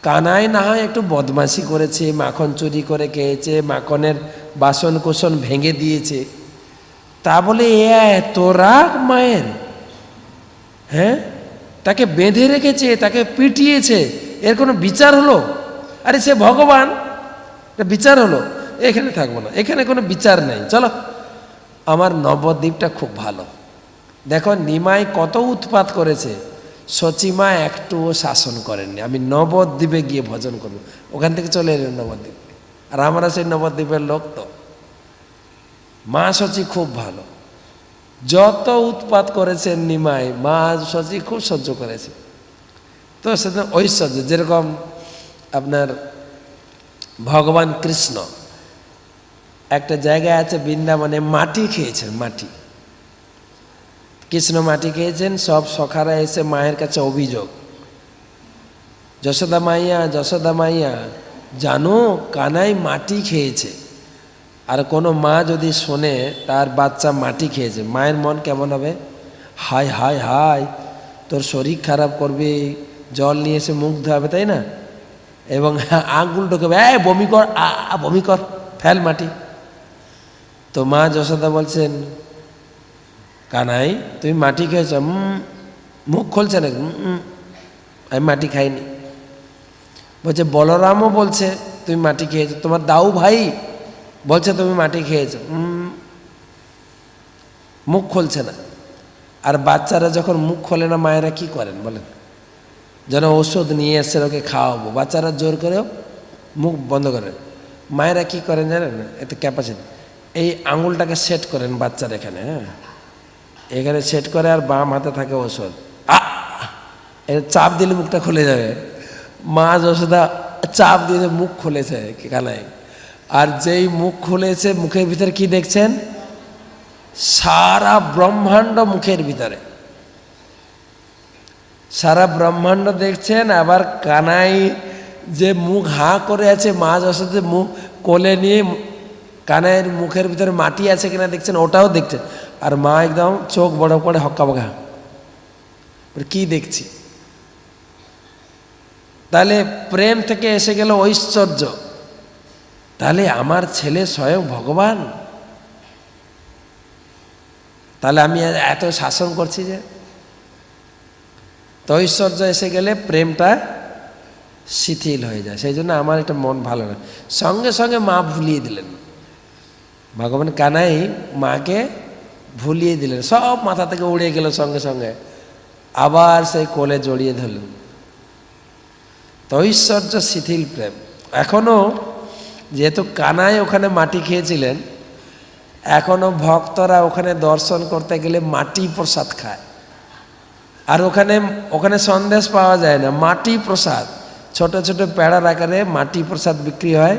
কানাই না হয় একটু বদমাশি করেছে, মাখন চুরি করে খেয়েছে, মাখনের বাসন কোসন ভেঙে দিয়েছে, তা বলে এত রাগ মায়ের? হ্যাঁ, তাকে বেঁধে রেখেছে, তাকে পিটিয়েছে, এর কোনো বিচার হলো? আরে সে ভগবান, বিচার হলো? এখানে থাকবো না, এখানে কোনো বিচার নেই, চলো। আমার নবদ্বীপটা খুব ভালো। দেখো নিমাই কত উৎপাত করেছে, সচিমা একটুও শাসন করেননি। আমি নবদ্বীপে গিয়ে ভজন করব। ওখান থেকে চলে এলেন নবদ্বীপে। আর আমরা সেই নবদ্বীপের লোক তো। মা সচি খুব ভালো, যত উৎপাত করেছেন নিমাই, মা সচি খুব সহ্য করেছে। তো সেটা ঐশ্বর্য, যেরকম আপনার ভগবান কৃষ্ণ একটা জায়গায় আছে বৃন্দাবনে, মাটি খেয়েছেন, মাটি। কৃষ্ণ মাটি খেয়েছেন, সব সখারা এসে মায়ের কাছে অভিযোগ, যশোদা মাইয়া, যশোদা মাইয়া, জানো কানাই মাটি খেয়েছে। আর কোনো মা যদি শোনে তার বাচ্চা মাটি খেয়েছে, মায়ের মন কেমন হবে? হায় হায় হায়, তোর শরীর খারাপ করবে, জল নিয়ে এসে মুখ ধোয়াবে, তাই না? এবং আঙুল ঢোকাবে, বমি কর, বমি কর, ফেল মাটি। তো মা যশোদা বলছেন, কানাই তুমি মাটি খেয়েছ? মুখ খুলছে না, আমি মাটি খাইনি। বলছে বলরামও বলছে তুমি মাটি খেয়েছো, তোমার দাউ ভাই বলছে তুমি মাটি খেয়েছো, মুখ খুলছে না। আর বাচ্চারা যখন মুখ খোলে না, মায়েরা কি করেন বলেন? যেন ওষুধ নিয়ে এসে ওকে খাওয়াবো, বাচ্চারা জোর করেও মুখ বন্ধ করেন। মায়েরা কি করেন জানেন? এতে ক্যাপাসিটি, এই আঙুলটাকে সেট করেন বাচ্চার এখানে, হ্যাঁ এখানে সেট করে, আর বাম হাতে থাকে ওষুধ, চাপ দিলে মুখটা খুলে যাবে। মা যশোদা চাপ দিয়ে মুখ খুলেছে কানাই, আর যেই মুখ খুলেছে, মুখের ভিতরে কি দেখছেন? সারা ব্রহ্মাণ্ড মুখের ভিতরে, সারা ব্রহ্মাণ্ড দেখছেন। আবার কানাই যে মুখ হাঁ করে আছে, মা যশোদা মুখ কোলে নিয়ে কানাইয়ের মুখের ভিতরে মাটি আছে কিনা দেখছেন, ওটাও দেখছেন। আর মা একদম চোখ বড় করে হক্কা বকা, কি দেখছি? তাহলে প্রেম থেকে এসে গেল ঐশ্বর্য। তাহলে আমার ছেলে স্বয়ং ভগবান, তাহলে আমি এত শাসন করছি যে? তো ঐশ্বর্য এসে গেলে প্রেমটা শিথিল হয়ে যায়। সেই জন্য আমার একটা মন ভালো না। সঙ্গে সঙ্গে মা ভুলিয়ে দিলেন, ভগবান কানাই মাকে ভুলিয়ে দিলেন, সব মাথা থেকে উড়ে গেল সঙ্গে সঙ্গে। আবার সেই কোলে জড়িয়ে ধরলেন। তো ঐশ্বর্য শিথিল প্রেম। এখনও যেহেতু কানাই ওখানে মাটি খেয়েছিলেন, এখনও ভক্তরা ওখানে দর্শন করতে গেলে মাটি প্রসাদ খায়। আর ওখানে সন্দেশ পাওয়া যায় না, মাটি প্রসাদ, ছোট ছোট পেড়ার আকারে মাটি প্রসাদ বিক্রি হয়।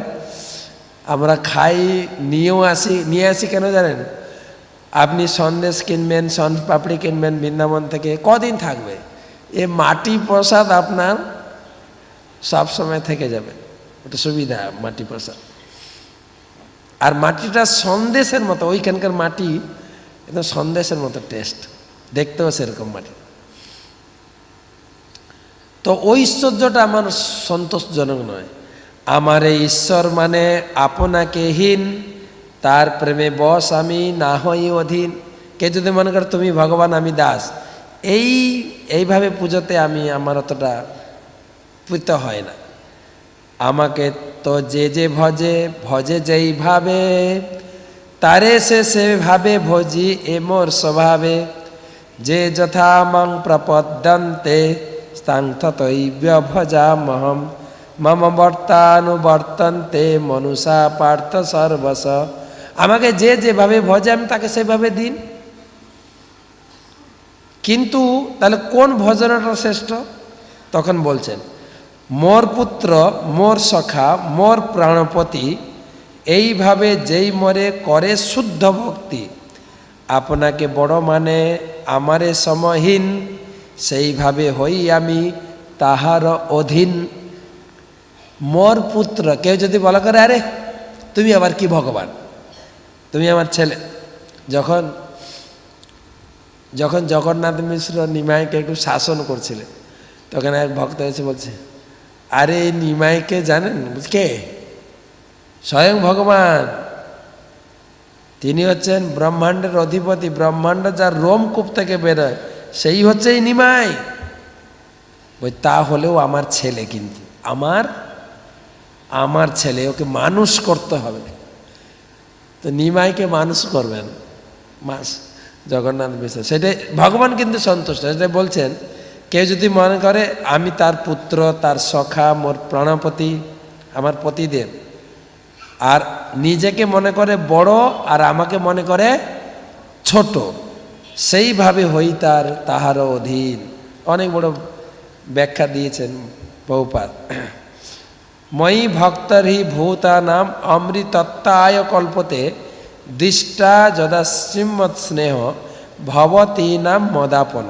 আমরা খাই, নিয়ে আসি কেন জানেন? আপনি সন্দেশ কিনবেন, পাপড়ি কিনবেন বৃন্দাবন থেকে, কদিন থাকবে? এ মাটি প্রসাদ আপনার সব সময় থেকে যাবে, ওটা সুবিধা মাটি প্রসাদ। আর মাটিটা সন্দেশের মতো, ওইখানকার মাটি একদম সন্দেশের মতো টেস্ট, দেখতেও সেরকম মাটি। তো ঐশ্বর্যটা আমার সন্তোষজনক নয়। আমার এই ঈশ্বর মানে আপনাকে হীন, তার প্রেমে বশ আমি না হই অধীন। কে যদি মনে করে তুমি ভগবান আমি দাস, এইভাবে পুজোতে আমার অতটা প্রীত হয় না। আমাকে তো যে ভজে ভজে যেইভাবে, তারে সে সেভাবে ভজি এ মোর স্বভাবে। যে যথা মাং প্রপদ্যন্তে স্থাংথতৈব্য ভজামহম, মম বর্তানুবর্তন্তে মনুষা পার্থ সর্বস। আমাকে যে যেভাবে ভজে আমি তাকে সেভাবে দিন। কিন্তু তাহলে কোন ভজনটা শ্রেষ্ঠ? তখন বলছেন মোর পুত্র মোর সখা মোর প্রাণপতি, এইভাবে যেই মরে করে শুদ্ধ ভক্তি। আপনাকে বড় মানে আমারে সমহীন, সেইভাবে হই আমি তাহার অধীন। মোর পুত্র, কেউ যদি বলা করে আরে তুমি আবার কি ভগবান, তুমি আমার ছেলে। যখন যখন জগন্নাথ মিশ্র নিমাইকে একটু শাসন করছিলেন, তখন এক ভক্ত এসে বলছে আরে নিমাইকে জানেন? কে? স্বয়ং ভগবান। তিনি হচ্ছেন ব্রহ্মাণ্ডের অধিপতি, ব্রহ্মাণ্ড যার রোমকূপ থেকে বেরোয় সেই হচ্ছে এই নিমাই। ওই তা হলেও আমার ছেলে, কিন্তু আমার ছেলে, ওকে মানুষ করতে হবে। তো নিমাইকে মানুষ করবেন জগন্নাথ মিশ্র, সেটাই ভগবান কিন্তু সন্তুষ্ট। সেটাই বলছেন কেউ যদি মনে করে আমি তার পুত্র, তার সখা, মোর প্রাণপতি, আমার পতিদেব, আর নিজেকে মনে করে বড় আর আমাকে মনে করে ছোট, সেইভাবে হই তাহারও অধীন। অনেক বড় ব্যাখ্যা দিয়েছেন বহুপাদ। ময়ি ভক্তর হি ভূতানাম অমৃতত্বায় কল্পতে, দৃষ্টা যদা শ্রীমৎ স্নেহ ভবতী নাম মদাপন।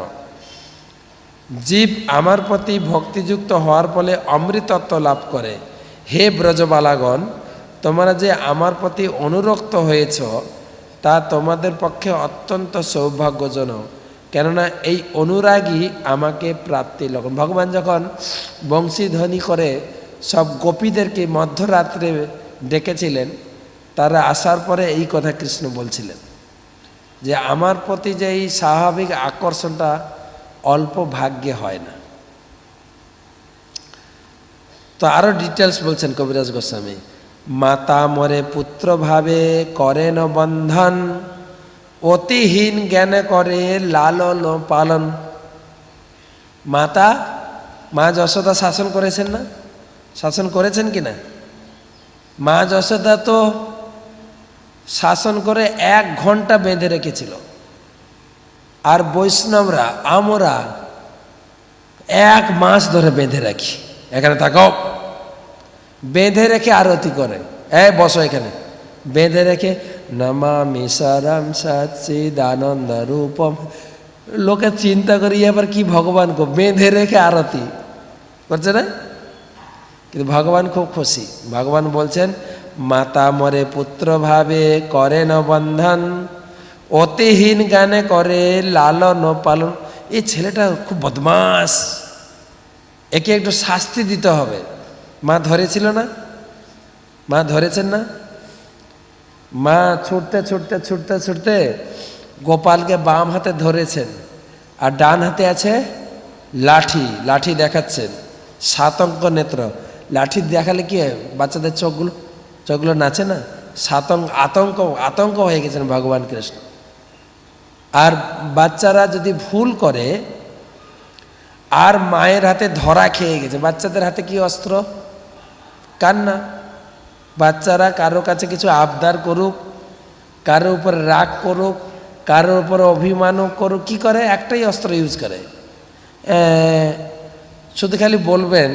জীব আমার প্রতি ভক্তিযুক্ত হওয়ার ফলে অমৃতত্ব লাভ করে। হে ব্রজবালাগণ, তোমরা যে আমার প্রতি অনুরক্ত হয়েছ তা তোমাদের পক্ষে অত্যন্ত সৌভাগ্যজনক, কেননা এই অনুরাগী আমাকে প্রাপ্তি লক্ষণ। ভগবান যখন বংশীধ্বনি করে সব গোপীদেরকে মধ্যরাত্রে ডেকেছিলেন, তারা আসার পরে এই কথা কৃষ্ণ বলছিলেন যে আমার প্রতি যে এই স্বাভাবিক আকর্ষণটা অল্প ভাগ্যে হয় না। তো আরো ডিটেলস বলছেন কবিরাজ গোস্বামী। মাতা মরে পুত্র ভাবে করেন বন্ধন, অতিহীন জ্ঞানে করে লালন পালন। মা যশোদা শাসন করেছেন না? শাসন করেছেন কি না? মা যশোদা তো শাসন করে 1 ঘন্টা বেঁধে রেখেছিল, আর বৈষ্ণবরা আমরা 1 মাস ধরে বেঁধে রাখি। এখানে থাকো, বেঁধে রেখে আরতি করে, বসো এখানে, বেঁধে রেখে নমামি সরম সচ্চিদানন্দ রূপম। লোকে চিন্তা করি এবার কি ভগবান কো বেঁধে রেখে আরতি করছে না? কিন্তু ভগবান খুব খুশি। ভগবান বলছেন মাতা মরে পুত্র ভাবে করেন বন্ধন, অতিহীন জ্ঞানে করে লালন পালন। এই ছেলেটা খুব বদমাস, একে একটু শাস্তি দিতে হবে। মা ধরেছিল না? মা ধরেছেন না? মা ছুটতে ছুটতে ছুটতে ছুটতে গোপালকে বাম হাতে ধরেছেন, আর ডান হাতে আছে লাঠি। লাঠি দেখাচ্ছেন, 7 অঙ্ক নেত্র। লাঠি দেখালে কি হয়? বাচ্চাদের চোখগুলো নাচে না? 7 আতঙ্ক হয়ে গেছেন ভগবান কৃষ্ণ। আর বাচ্চারা যদি ভুল করে আর মায়ের হাতে ধরা খেয়ে গেছে, বাচ্চাদের হাতে কি অস্ত্র? কান্না। বাচ্চারা কারো কাছে কিছু আবদার করুক, কারোর উপর রাগ করুক, কারোর উপর অভিমানও করুক, কি করে? একটাই অস্ত্র ইউজ করে, শুধু খালি বলবেন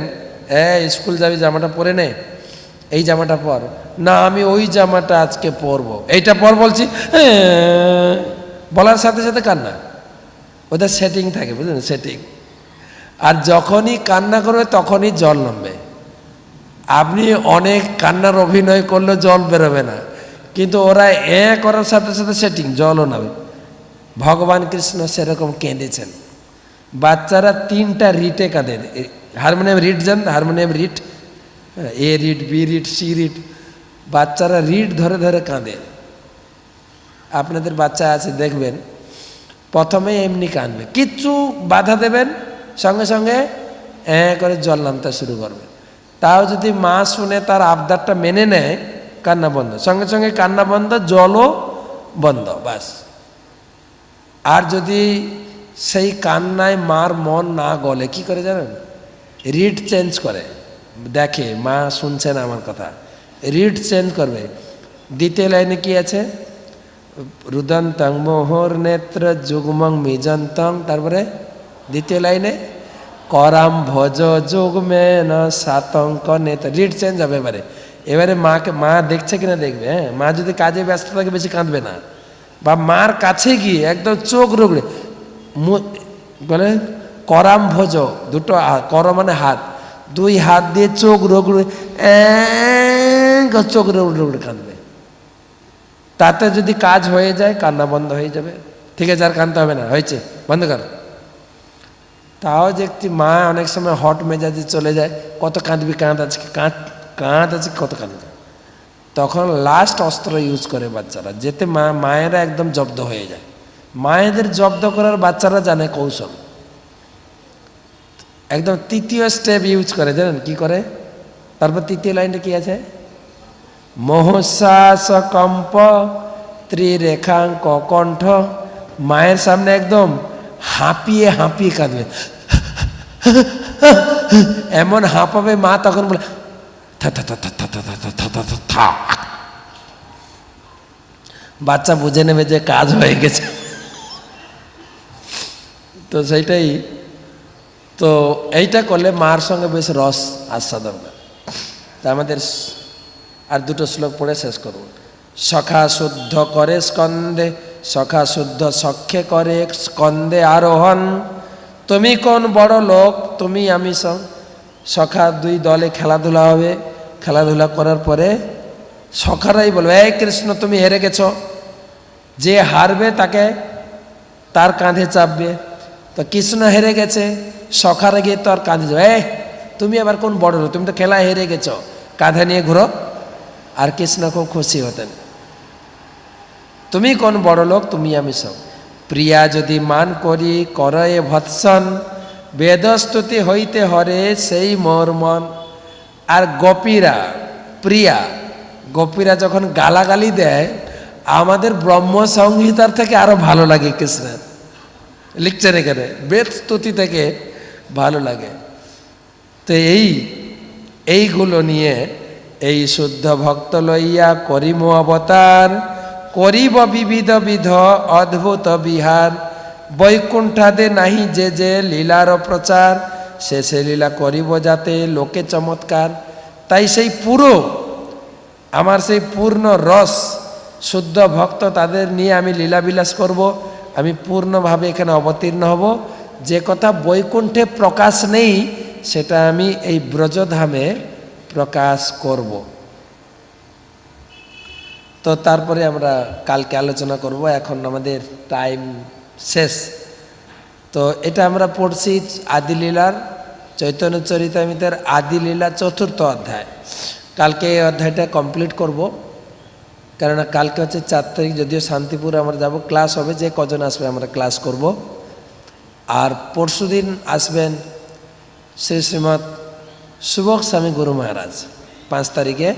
স্কুল যাবি, জামাটা পরে নে, এই জামাটা পর না, আমি ওই জামাটা আজকে পরবো, এইটা পর বলছি, বলার সাথে সাথে কান্না। ওদের সেটিং থাকে, বুঝলেন? সেটিং। আর যখনই কান্না করবে তখনই জল নামবে। আপনি অনেক কান্নার অভিনয় করলে জল বেরোবে না, কিন্তু ওরা করার সাথে সাথে সেটিং জলও নামে। ভগবান কৃষ্ণ সেরকম কেঁদেছেন। বাচ্চারা 3টা রিটে কাঁদে। হারমোনিয়াম রিট জান, harmonium reed, A reed, B reed, C reed, বাচ্চারা রিট ধরে ধরে কাঁদে। আপনাদের বাচ্চা আছে দেখবেন, প্রথমে এমনি কাঁদবে, কিচ্ছু বাধা দেবেন সঙ্গে সঙ্গে করে জল নামতে শুরু করবে। তাও যদি মা শুনে তার আবদারটা মেনে নেয়, কান্না বন্ধ, সঙ্গে সঙ্গে কান্না বন্ধ, জলও বন্ধ, বাস। আর যদি সেই কান্নায় মার মন না গলে কি করে জানেন? রিড চেঞ্জ করে, দেখে মা শুনছে না আমার কথা, রিড চেঞ্জ করবে। দ্বিতীয় লাইনে কি আছে? রুদন্তং মোহর নেত্র যুগ্মং মিজন্তং, তারপরে দ্বিতীয় লাইনে করাম ভজ যুগ্মেন সাতঙ্ক নেত্র, রিড চেঞ্জ হবে এবারে। এবারে মাকে, মা দেখছে কিনা দেখবে। হ্যাঁ, মা যদি কাজে ব্যস্ত থাকে বেশি কাঁদবে না, বা মার কাছে গিয়ে একদম চোখ রগড়ে বলে করাম ভোজ, দুটো কর মানে হাত, 2 হাত দিয়ে চোখ রগড়ে চোখ রগড়ে রগড়ে কাঁদবে। তাতে যদি কাজ হয়ে যায় কান্না বন্ধ হয়ে যাবে। ঠিক আছে, আর কাঁদতে হবে না, হয়েছে, বন্ধ কর। তাও দেখছি মা অনেক সময় হট মেজাজে চলে যায়, কত কাঁদবি, কাঁদ আজকে, কাঁদ আছে, কত কাঁদবি। তখন লাস্ট অস্ত্র ইউজ করে বাচ্চারা, যেতে মায়েরা একদম জব্দ হয়ে যায়। মায়েদের জব্দ করার বাচ্চারা জানে কৌশল। একদম তৃতীয় স্টেপ ইউজ করে, জানেন কি করে? তারপর তৃতীয় লাইনটা কি আছে? মহশ্বাস কম্প ত্রিরেখাঙ্ক কণ্ঠ, মায়ের সামনে একদম হাঁপিয়ে হাঁপিয়ে কাঁদবে, এমন হাঁপাবে মা, তখন বলে বাচ্চা বুঝে নেবে যে কাজ হয়ে গেছে। তো সেইটাই তো, এইটা করলে মার সঙ্গে বেশ রস আস্বাদন হবে। তা আমাদের আর 2টো শ্লোক পড়ে শেষ করব। সখা শুদ্ধ করে স্কন্দে, সখা শুদ্ধ সখ্যে করে স্কন্দে আরোহণ, তুমি কোন বড় লোক, তুমি আমি সঙ্গ। সখা 2 দলে খেলাধুলা হবে, খেলাধুলা করার পরে সখারাই বলবে, এই কৃষ্ণ তুমি হেরে গেছ। যে হারবে তাকে তার কাঁধে চাপবে। তো কৃষ্ণ হেরে গেছে, সখারা গিয়ে তো আর কাঁধে যাবে, তুমি আবার কোন বড় লোক, তুমি তো খেলায় হেরে গেছো, কাঁধে নিয়ে ঘুরো। আর কৃষ্ণ খুব খুশি হতেন, তুমি কোন বড় লোক, তুমি আমি সব। প্রিয়া যদি মান করি করয়ে ভৎসন, বেদস্তুতি হইতে হরে সেই মোর মন। আর গোপীরা, প্রিয়া গোপীরা যখন গালাগালি দেয়, আমাদের ব্রহ্ম সংহিতার থেকে আরো ভালো লাগে কৃষ্ণের। লিখছেন এখানে, বেদ স্তুতি থেকে ভালো লাগে। তো এইগুলো নিয়ে এই শুদ্ধ ভক্ত লইয়া করিম অবতার, করিব বিবিধ বিধ অদ্ভুত বিহার। বৈকুণ্ঠাদে নাহি যে যে লীলার প্রচার, শেষে লীলা করিব যাতে লোকে চমৎকার। তাই সেই পুরো আমার সেই পূর্ণ রস, শুদ্ধ ভক্ত তাদের নিয়ে আমি লীলাবিলাস করব, আমি পূর্ণভাবে এখানে অবতীর্ণ হব। যে কথা বৈকুণ্ঠে প্রকাশ নেই সেটা আমি এই ব্রজধামে প্রকাশ করব। তো তারপরে আমরা কালকে আলোচনা করব, এখন আমাদের টাইম শেষ। তো এটা আমরা পড়ছি আদিলীলার, চৈতন্য চরিতামৃতের আদিলীলা 4র্থ অধ্যায়। কালকে এই অধ্যায়টা কমপ্লিট করব, কেননা কালকে হচ্ছে 4 তারিখ, যদিও শান্তিপুরে আমরা যাব, ক্লাস হবে, যে কজন আসবে আমরা ক্লাস করব। আর পরশুদিন আসবেন শ্রীমৎ সুবক স্বামী গুরু মহারাজ 5 তারিখে,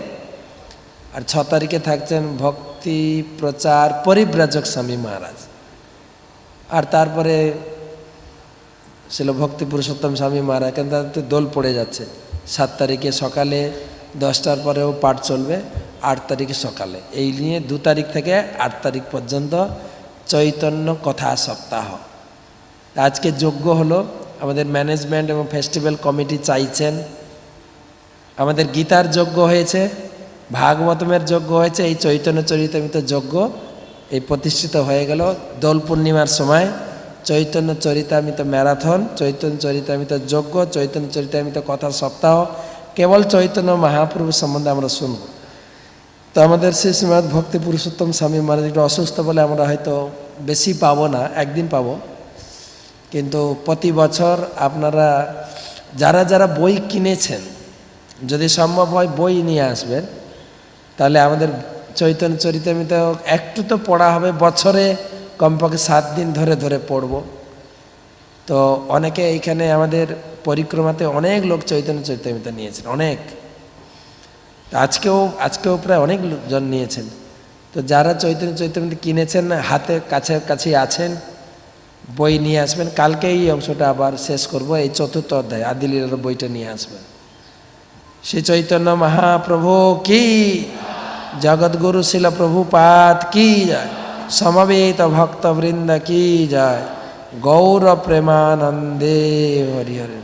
আর 6 তারিখে থাকছেন ভক্তি প্রচার পরিব্রাজক স্বামী মহারাজ। আর তারপরে ছিল ভক্তি পুরুষোত্তম স্বামী মহারাজ, কেন তাদের দোল পড়ে যাচ্ছে। 7 তারিখে সকালে 10টার পরেও পাঠ চলবে, 8 তারিখে সকালে। এই নিয়ে 2 তারিখ থেকে 8 তারিখ পর্যন্ত চৈতন্য কথা সপ্তাহ। আজকে যজ্ঞ হলো, আমাদের ম্যানেজমেন্ট এবং ফেস্টিভ্যাল কমিটি চাইছেন। আমাদের গীতার যজ্ঞ হয়েছে, ভাগবতমের যজ্ঞ হয়েছে, এই চৈতন্য চরিতামৃত যজ্ঞ এই প্রতিষ্ঠিত হয়ে গেল। দোল পূর্ণিমার সময় চৈতন্য চরিতামৃত ম্যারাথন, চৈতন্য চরিতামৃত যজ্ঞ, চৈতন্য চরিতামৃত কথা সপ্তাহ, কেবল চৈতন্য মহাপ্রভু সম্বন্ধে আমরা শুনব। তো আমাদের সেই শ্রীমৎ ভক্তি পুরুষোত্তম স্বামী মহারাজ একটু অসুস্থ বলে আমরা হয়তো বেশি পাবো না, একদিন পাবো। কিন্তু প্রতি বছর আপনারা যারা যারা বই কিনেছেন, যদি সম্ভব হয় বই নিয়ে আসবেন, তাহলে আমাদের চৈতন্য চরিতামৃত একটু তো পড়া হবে, বছরে কমপক্ষে 7 দিন ধরে ধরে পড়ব। তো অনেকে এইখানে আমাদের পরিক্রমাতে অনেক লোক চৈতন্য চরিতামৃত নিয়েছেন, অনেক। আজকেও প্রায় অনেক জন নিয়েছেন। তো যারা চৈতন্য চরিতামৃত কিনেছেন, হাতে কাছে আছেন, বই নিয়ে আসবেন। কালকে এই অংশটা আবার শেষ করব, এই 4র্থ অধ্যায় আদিলীলার বইটা নিয়ে আসবেন। শ্রী চৈতন্য মহাপ্রভু কি, জগৎগুরু শিল প্রভুপাদ কি যায়, সমবেত ভক্তবৃন্দ কি যায়, গৌর প্রেমানন্দে হরি হরি।